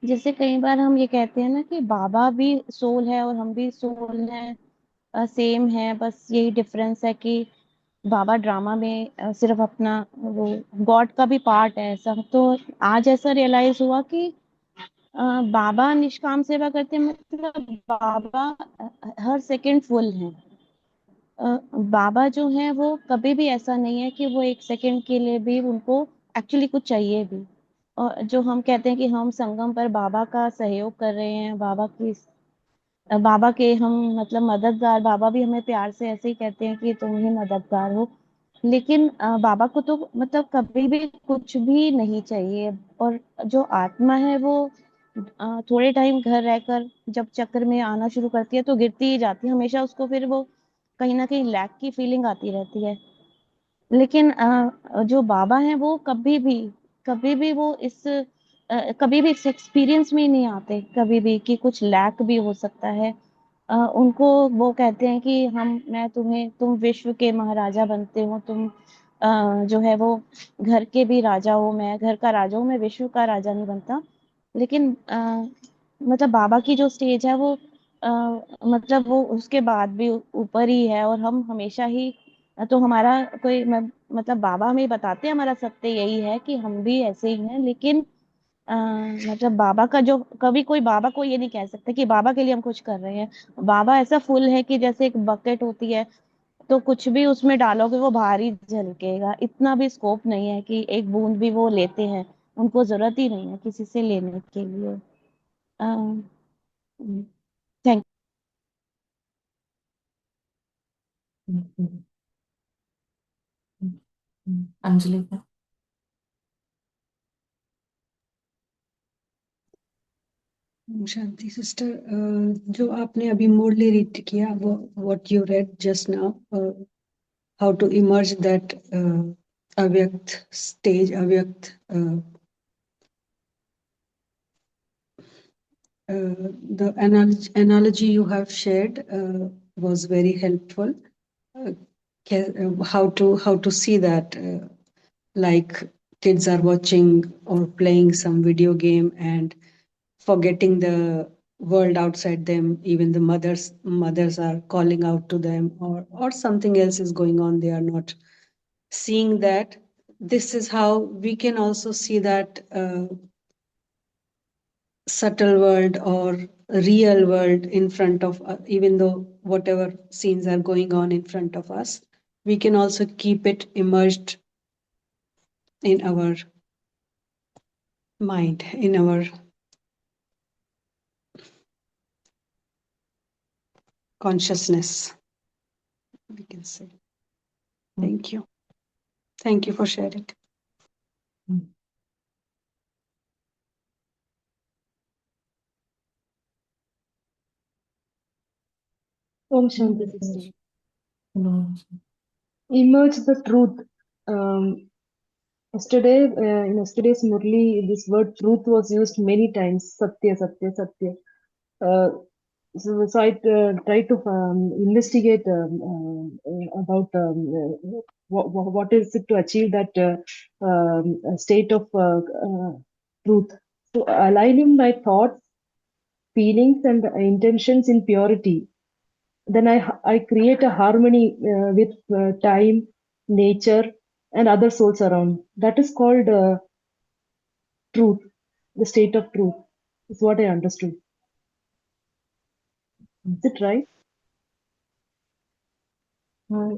S7: जैसे कई बार हम ये कहते हैं ना कि बाबा भी सोल है और हम भी सोल हैं, सेम है, बस यही डिफरेंस है कि बाबा ड्रामा में सिर्फ अपना वो गॉड का भी पार्ट है ऐसा। तो आज ऐसा रियलाइज हुआ कि बाबा निष्काम सेवा करते हैं, मतलब बाबा हर सेकंड फुल हैं। बाबा जो हैं वो कभी भी ऐसा नहीं है कि वो एक सेकंड के लिए भी उनको एक्चुअली कुछ चाहिए भी। और जो हम कहते हैं कि हम संगम पर बाबा का सहयोग कर रहे हैं, बाबा के हम मतलब मददगार, बाबा भी हमें प्यार से ऐसे ही कहते हैं कि तुम ही मददगार हो। लेकिन बाबा को तो मतलब कभी भी कुछ भी नहीं चाहिए। और जो आत्मा है वो थोड़े टाइम घर रहकर जब चक्र में आना शुरू करती है तो गिरती ही जाती है हमेशा। उसको फिर वो कहीं ना कहीं लैक की फीलिंग आती रहती है। लेकिन जो बाबा हैं वो कभी भी वो कभी भी इस एक्सपीरियंस में ही नहीं आते कभी भी कि कुछ लैक भी हो सकता है। उनको वो कहते हैं कि तुम विश्व के महाराजा बनते हो, तुम जो है वो घर के भी राजा हो, मैं घर का राजा हूँ, मैं विश्व का राजा नहीं बनता। लेकिन मतलब बाबा की जो स्टेज है वो अ, मतलब वो उसके बाद भी ऊपर ही है। और हम हमेशा ही तो हमारा मतलब बाबा हमें बताते हैं हमारा सत्य यही है कि हम भी ऐसे ही हैं। लेकिन अ, मतलब बाबा का जो कभी कोई बाबा को ये नहीं कह सकते कि बाबा के लिए हम कुछ कर रहे हैं। बाबा ऐसा फुल है कि जैसे एक बकेट होती है, तो कुछ भी उसमें डालोगे वो बाहर ही झलकेगा। इतना भी स्कोप नहीं है कि एक बूंद भी वो लेते हैं, उनको जरूरत ही नहीं है किसी से लेने के लिए। थैंक
S2: अंजलि का।
S4: शांति सिस्टर, जो आपने अभी मुरली रीड किया, वो what you read just now, how to emerge that avyakt stage, avyakt, the analogy you have shared was very helpful. How to see that, like kids are watching or playing some video game and forgetting the world outside them. Even the mothers are calling out to them, or something else is going on, they are not seeing that. This is how we can also see that subtle world or real world in front of us. Even though whatever scenes are going on in front of us, we can also keep it immersed in our mind, in our consciousness, we can say. Thank you. Thank you for sharing.
S8: Om Shanti Sister.
S2: No.
S8: Emerge the truth. In yesterday's Murli, this word truth was used many times. Satya, Satya, Satya. So I tried to investigate about what is it to achieve that state of truth. So aligning my thoughts, feelings, and intentions in purity, then I create a harmony with time, nature, and other souls around. That is called truth, the state of truth, is what I understood. Is it right?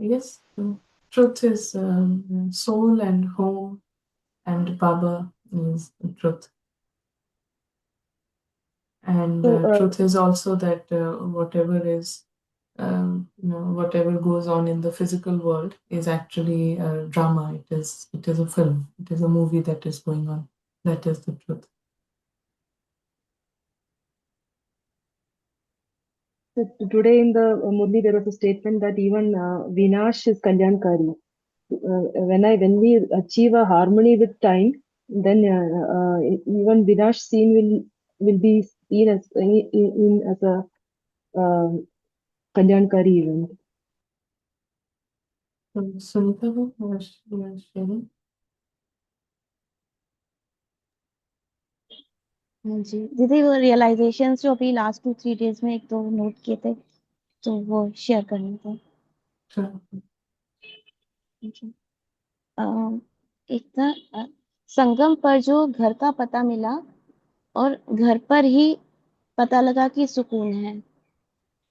S2: Yes, truth is soul and home, and Baba is the truth. And
S8: So,
S2: truth is also that whatever is, whatever goes on in the physical world is actually a drama. It is a film. It is a movie that is going on. That is the truth.
S8: today in the Murli, there was a statement that even Vinash is Kalyankari. When we achieve a harmony with time, then even Vinash scene will be seen as as a Kalyankari event.
S2: Sunita, you were sharing?
S7: हाँ जी दीदी, वो realisations जो अभी last 2-3 days में एक दो note किए थे तो वो शेयर करने थे।
S2: Sure.
S7: एक था संगम पर जो घर का पता मिला, और घर पर ही पता लगा कि सुकून है।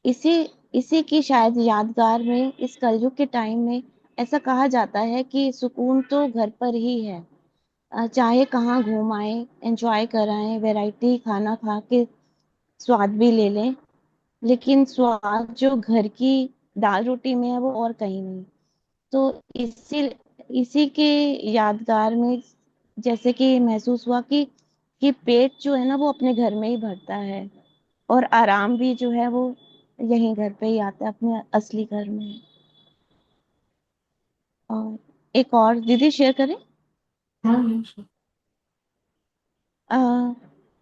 S7: इसी इसी की शायद यादगार में इस कलयुग के टाइम में ऐसा कहा जाता है कि सुकून तो घर पर ही है। चाहे कहाँ घूम आए, एंजॉय कर आए, वैरायटी खाना खा के स्वाद भी ले लें, लेकिन स्वाद जो घर की दाल रोटी में है वो और कहीं नहीं। तो इसी इसी के यादगार में जैसे कि महसूस हुआ कि पेट जो है ना वो अपने घर में ही भरता है, और आराम भी जो है वो यहीं घर पे ही आता है, अपने असली घर में। और एक और दीदी शेयर करें।
S2: हाँ yeah, sure.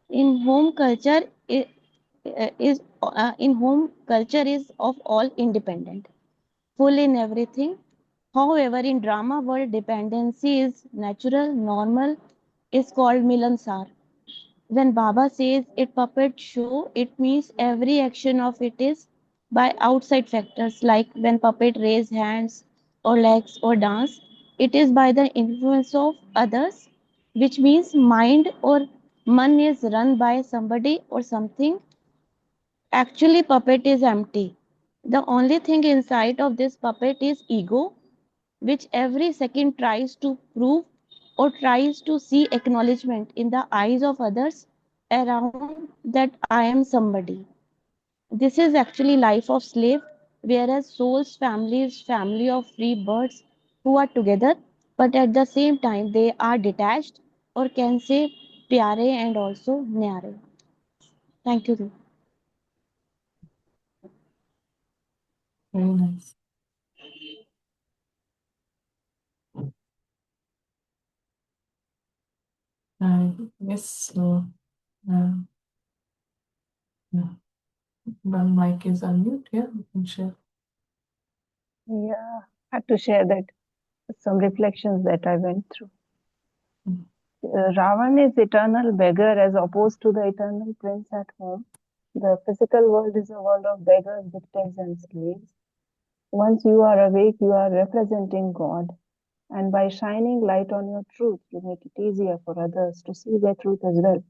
S7: In home culture is of all independent, full in everything. However, in drama world, dependency is natural, normal, is called milansar. When Baba says it puppet show, it means every action of it is by outside factors, like when puppet raise hands or legs or dance, it is by the influence of others, which means mind or man is run by somebody or something. Actually, puppet is empty. The only thing inside of this puppet is ego, which every second tries to prove or tries to see acknowledgement in the eyes of others around that I am somebody. This is actually life of slave, whereas soul's family is family of free birds who are together, but at the same time they are detached, or can say pyare and also nyare. Thank you.
S2: Very nice. Yes, so uh, yeah. One mic is unmute. Yeah, you can share.
S9: Yeah, I had to share that some reflections that I went through. Ravan is eternal beggar as opposed to the eternal prince at home. The physical world is a world of beggars, victims, and slaves. Once you are awake, you are representing God. And by shining light on your truth, you make it easier for others to see their truth as well.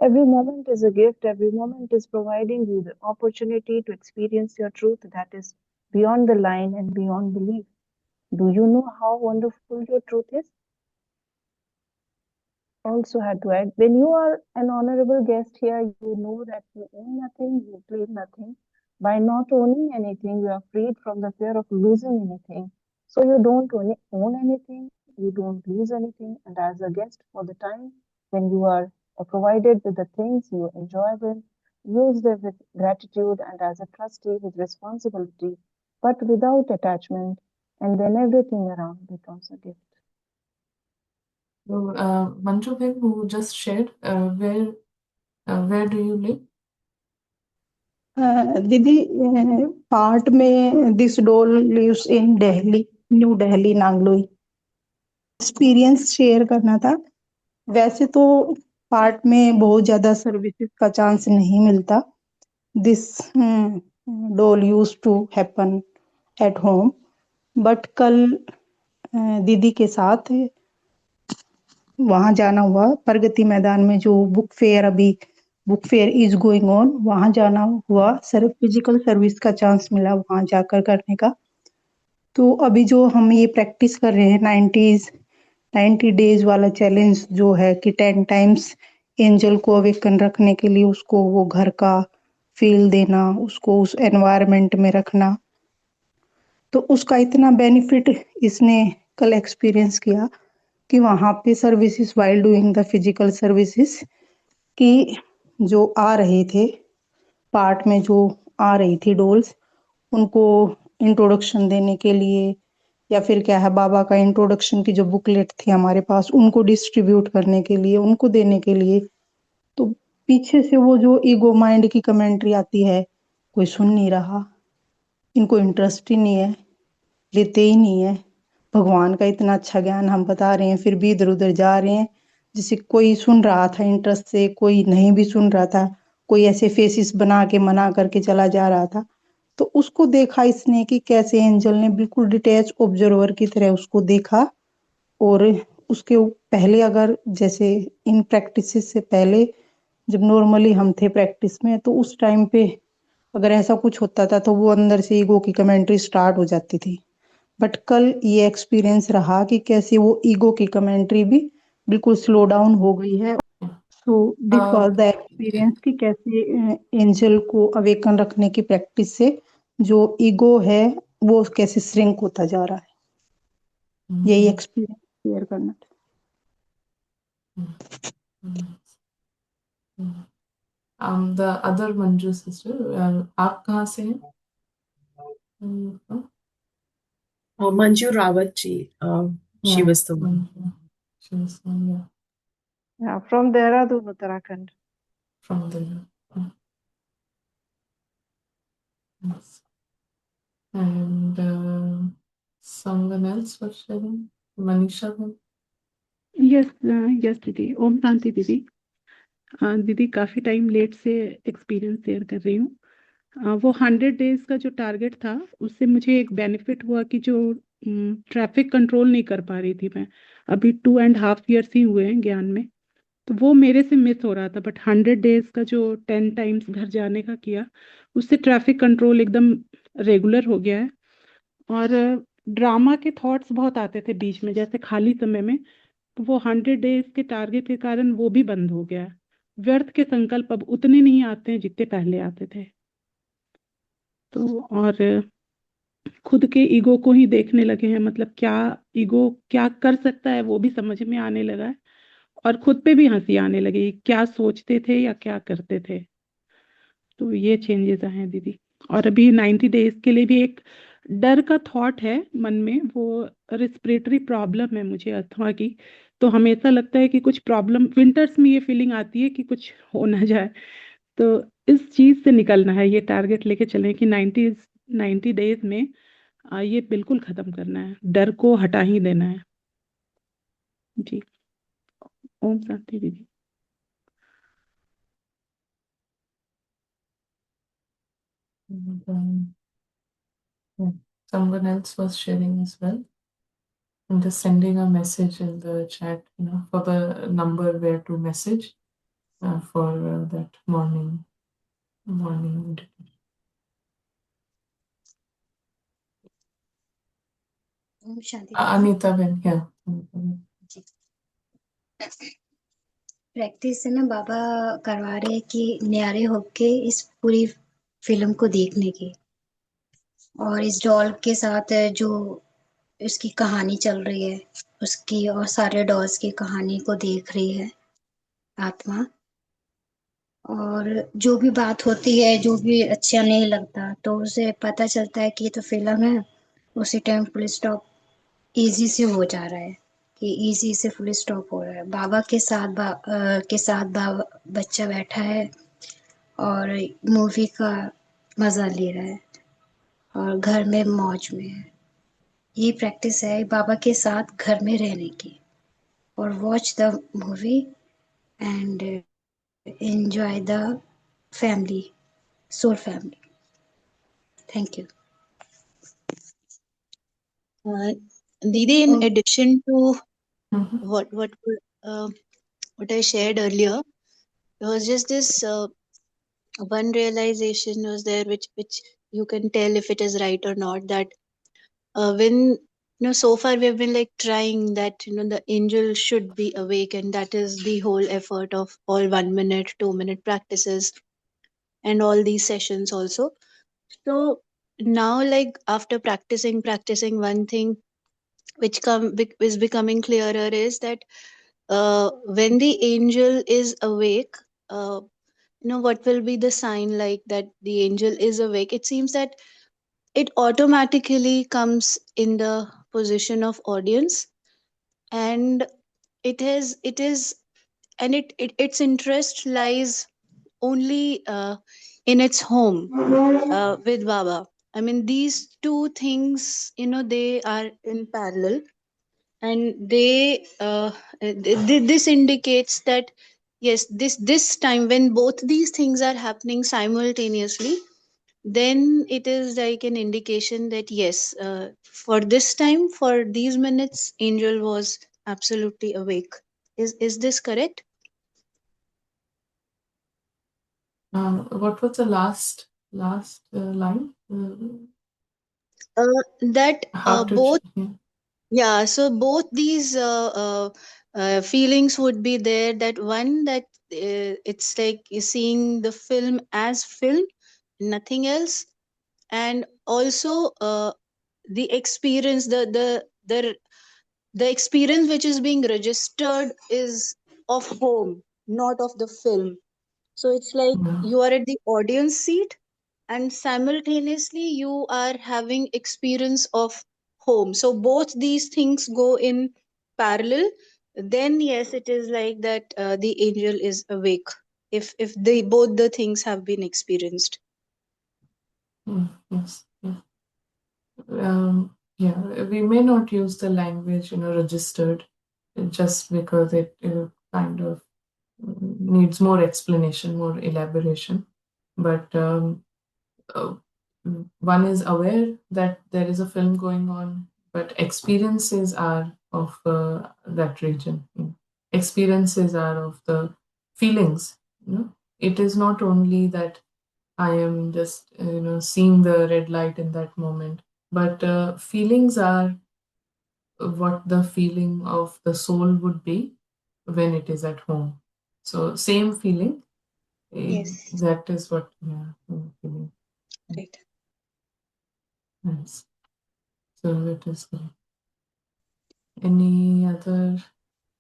S9: Every moment is a gift. Every moment is providing you the opportunity to experience your truth that is beyond the line and beyond belief. Do you know how wonderful your truth is? Also had to add, when you are an honorable guest here, you know that you own nothing, you claim nothing. By not owning anything, you are freed from the fear of losing anything. So you don't own anything, you don't lose anything. And as a guest for the time when you are provided with the things you enjoy with, use them with gratitude, and as a trustee with responsibility, but without attachment. And then everything around becomes a gift.
S2: So, Manju Bhai, who just shared, where do you live?
S10: दीदी, part में this doll lives in Delhi, New Delhi, Nangloi. Experience share करना था। वैसे तो part में बहुत ज्यादा services का चांस नहीं मिलता। This doll use to happen at home, but कल दीदी के साथ वहां जाना हुआ। प्रगति मैदान में जो book fair is going on, वहां जाना हुआ। सिर्फ फिजिकल सर्विस का चांस मिला वहां जाकर करने का। तो अभी जो हम ये प्रैक्टिस कर रहे हैं 90 डेज वाला चैलेंज जो है कि 10 टाइम्स एंजल को अवेकन रखने के लिए उसको वो घर का फील देना, उसको उस एनवायरनमेंट में रखना, तो उसका इतना बेनिफिट इसने कल एक्सपीरियंस किया कि वहां पे services while doing the physical services कि जो आ रहे थे पार्ट में, जो आ रही थी डोल्स, उनको इंट्रोडक्शन देने के लिए, या फिर क्या है बाबा का इंट्रोडक्शन की जो बुकलेट थी हमारे पास, उनको डिस्ट्रीब्यूट करने के लिए, उनको देने के लिए। तो पीछे से वो जो ईगो माइंड की कमेंट्री आती है, कोई सुन नहीं रहा, इनको इंटरेस्ट ही नहीं है, लेते ही नहीं है, भगवान का इतना अच्छा ज्ञान हम बता रहे हैं फिर भी इधर उधर जा रहे हैं। जिसे कोई सुन रहा था इंटरेस्ट से, कोई नहीं भी सुन रहा था, कोई ऐसे फेसिस बना के मना करके चला जा रहा था। तो उसको देखा इसने कि कैसे एंजल ने बिल्कुल डिटैच ऑब्जर्वर की तरह उसको देखा। और उसके पहले अगर जैसे इन प्रैक्टिसेस से पहले जब नॉर्मली हम थे प्रैक्टिस में, तो उस टाइम पे अगर ऐसा कुछ होता था तो वो अंदर से ईगो की कमेंट्री स्टार्ट हो जाती थी। बट कल ये एक्सपीरियंस रहा कि कैसे वो ईगो की कमेंट्री भी बिल्कुल स्लो डाउन हो गई है। So this was the experience कि कैसे एंजल को अवेकन रखने की प्रैक्टिस से जो ईगो है वो कैसे श्रिंक होता जा रहा है। यही एक्सपीरियंस शेयर करना था।
S2: The other Manju sister, आप कहाँ से हैं?
S1: Manju Rawat ji, she was the one.
S2: She was the one,
S8: Yeah, from Dehradun, Uttarakhand.
S2: from there. Yes. And someone else was sharing, Manisha ma'am.
S11: Yes yes दीदी, ओम शांति दीदी। दीदी काफ़ी time late से experience share कर रही हूँ। वो 100 days का जो टारगेट था उससे मुझे एक बेनिफिट हुआ कि जो ट्रैफिक कंट्रोल नहीं कर पा रही थी मैं, अभी 2.5 ईयर्स ही हुए हैं ज्ञान में, तो वो मेरे से मिस हो रहा था। बट 100 डेज का जो 10 टाइम्स घर जाने का किया, उससे ट्रैफिक कंट्रोल एकदम रेगुलर हो गया है। और ड्रामा के थॉट्स बहुत आते थे बीच में, जैसे खाली समय में, तो वो 100 डेज के टारगेट के कारण वो भी बंद हो गया है। व्यर्थ के संकल्प अब उतने नहीं आते हैं जितने पहले आते थे। तो और खुद के ईगो को ही देखने लगे हैं, मतलब क्या ईगो क्या कर सकता है वो भी समझ में आने लगा है। और खुद पे भी हंसी आने लगी, क्या सोचते थे या क्या करते थे। तो ये चेंजेस आए हैं दीदी। और अभी 90 डेज के लिए भी एक डर का थॉट है मन में, वो रिस्पिरेटरी प्रॉब्लम है मुझे, अस्थमा की। तो हमेशा लगता है कि कुछ प्रॉब्लम, विंटर्स में ये फीलिंग आती है कि कुछ हो ना जाए। तो इस चीज़ से निकलना है, ये टारगेट लेके चलें कि 90 डेज में ये बिल्कुल ख़त्म करना है, डर को हटा ही देना है जी। ओम शांति दीदी।
S2: And, yeah, someone else was sharing as well. I'm just sending a message in the chat, for the number where to message for that morning.
S12: Om Shanti
S2: Anita Ben, yeah.
S12: Practice है ना, बाबा करवा रहे हैं कि न्यारे होके इस पूरी फिल्म को देखने की, और इस डॉल के साथ जो इसकी कहानी चल रही है उसकी, और सारे डॉल्स की कहानी को देख रही है आत्मा। और जो भी बात होती है, जो भी अच्छा नहीं लगता, तो उसे पता चलता है कि ये तो फिल्म है, उसी टाइम फुल स्टॉप इजी से हो जा रहा है, कि इजी से फुल स्टॉप हो रहा है। बाबा के साथ बाबा बच्चा बैठा है और मूवी का मजा ले रहा है और घर में मौज में है। ये प्रैक्टिस है बाबा के साथ घर में रहने की, और watch the movie and enjoy the family, soul family. Thank you
S3: Didi, in
S12: Oh,
S3: addition to what I shared earlier, there was just this one realization was there, which you can tell if it is right or not. That when so far we have been like trying that the angel should be awake, and that is the whole effort of all 1 minute, 2 minute practices, and all these sessions also. So now, like after practicing, one thing which is becoming clearer is that when the angel is awake, what will be the sign like that the angel is awake? It seems that it automatically comes in the position of audience, and it is and its interest lies only in its home with Baba. I mean, these two things, they are in parallel, and this indicates that yes, this time when both these things are happening simultaneously, then it is like an indication that yes, for this time, for these minutes, angel was absolutely awake. Is this correct?
S2: What was the last line?
S3: That
S2: Hard to
S3: both,
S2: yeah.
S3: yeah, so both these feelings would be there. That one, that it's like you're seeing the film as film, nothing else. And also the experience, the experience which is being registered is of home, not of the film. So it's like
S2: Yeah.
S3: you are at the audience seat, and simultaneously you are having experience of home. So both these things go in parallel. Then yes, it is like that the angel is awake, if they both the things have been experienced.
S2: Yes. Yeah. Yeah. We may not use the language, registered, just because it kind of needs more explanation, more elaboration. But uh, one is aware that there is a film going on, but experiences are of that region. Experiences are of the feelings. It is not only that I am just seeing the red light in that moment, but feelings are what the feeling of the soul would be when it is at home. So same feeling.
S3: Yes,
S2: That is what, yeah, feeling.
S3: right.
S2: Nice. So it is good. Any other?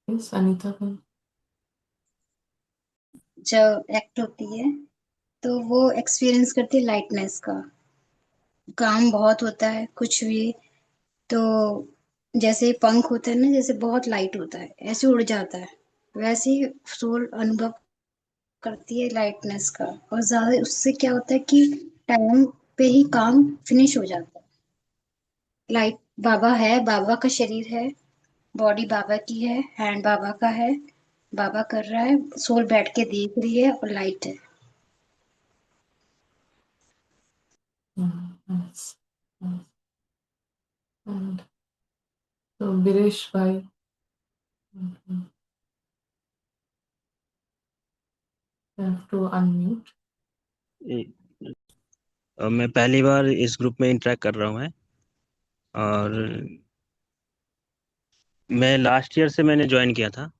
S2: Yes, Anita?
S12: जब act होती है तो वो experience करती है lightness का। काम बहुत होता है कुछ भी, तो जैसे पंख होता है ना, जैसे बहुत लाइट होता है ऐसे उड़ जाता है, वैसे ही सोल अनुभव करती है लाइटनेस का। और ज्यादा उससे क्या होता है कि टाइम पे ही काम फिनिश हो जाता है। लाइट बाबा है, बाबा का शरीर है, बॉडी बाबा की है, हैंड बाबा का है, बाबा कर रहा है, सोल बैठ के देख रही है और लाइट है।
S2: Nice. Nice. And so Biresh bhai, you have to unmute.
S13: मैं पहली बार इस ग्रुप में इंटरेक्ट कर रहा हूँ और मैं लास्ट ईयर से मैंने ज्वाइन किया था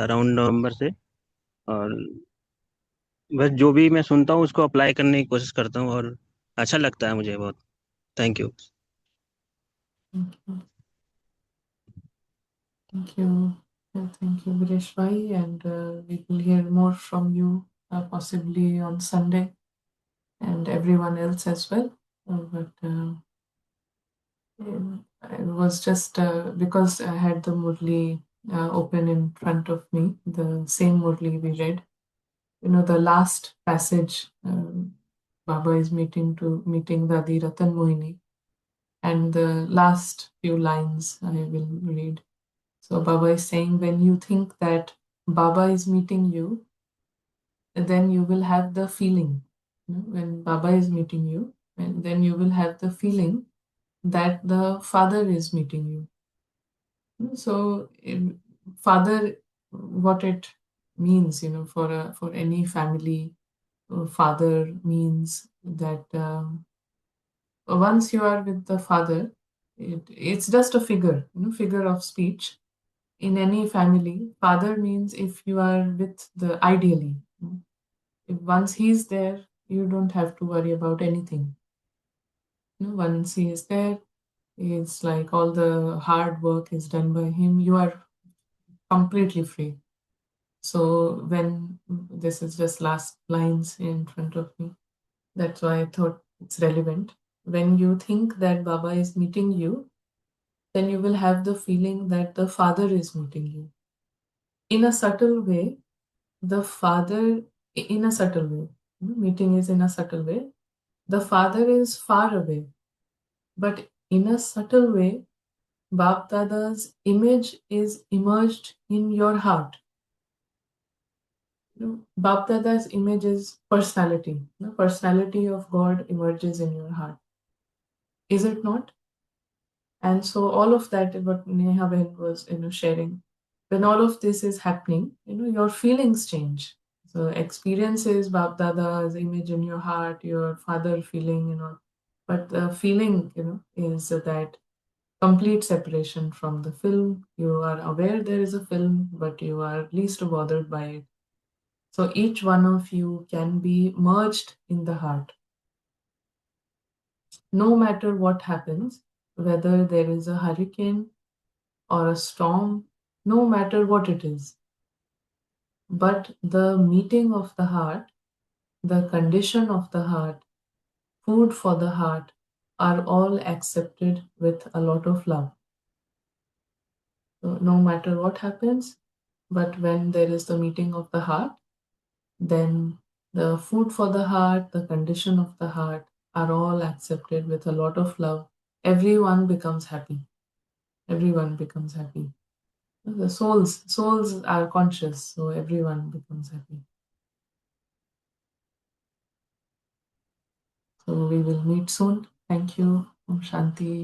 S13: अराउंड नवंबर से, और बस जो भी मैं सुनता हूँ उसको अप्लाई करने की कोशिश करता हूँ और अच्छा लगता है मुझे बहुत। Thank you.
S2: Thank you. Thank you. Thank you, Biresh bhai. And we will hear more from you possibly on Sunday and everyone else as well. But it was just because I had the Murli open in front of me, the same Murli we read. The last passage, Baba is meeting Dadi Ratan Mohini, and the last few lines I will read. So Baba is saying, when you think that Baba is meeting you, then you will have the feeling. When Baba is meeting you, and then you will have the feeling that the Father is meeting you. So, Father, what it means, for any family, father means that once you are with the father, it's just a figure, figure of speech. In any family, father means if you are with the ideally. If once he's there, you don't have to worry about anything. Once he is there, it's like all the hard work is done by him. You are completely free. So when this is just last lines in front of me, that's why I thought it's relevant. When you think that Baba is meeting you, then you will have the feeling that the Father is meeting you. In a subtle way, the Father, in a subtle way, meeting is in a subtle way, the Father is far away. But in a subtle way, Bap Dada's image is immersed in your heart. Bap Dada's image is personality. The personality of God emerges in your heart. Is it not? And so all of that, what Neha Ben was sharing, when all of this is happening, your feelings change. So experience is Bap Dada's image in your heart, your father feeling, but the feeling, is that complete separation from the film. You are aware there is a film, but you are least bothered by it. So each one of you can be merged in the heart. No matter what happens, whether there is a hurricane or a storm, no matter what it is. But the meeting of the heart, the condition of the heart, food for the heart are all accepted with a lot of love. So no matter what happens, but when there is the meeting of the heart, then the food for the heart, the condition of the heart are all accepted with a lot of love. Everyone becomes happy. Everyone becomes happy. The souls are conscious, so everyone becomes happy. So we will meet soon. Thank you. Om Shanti.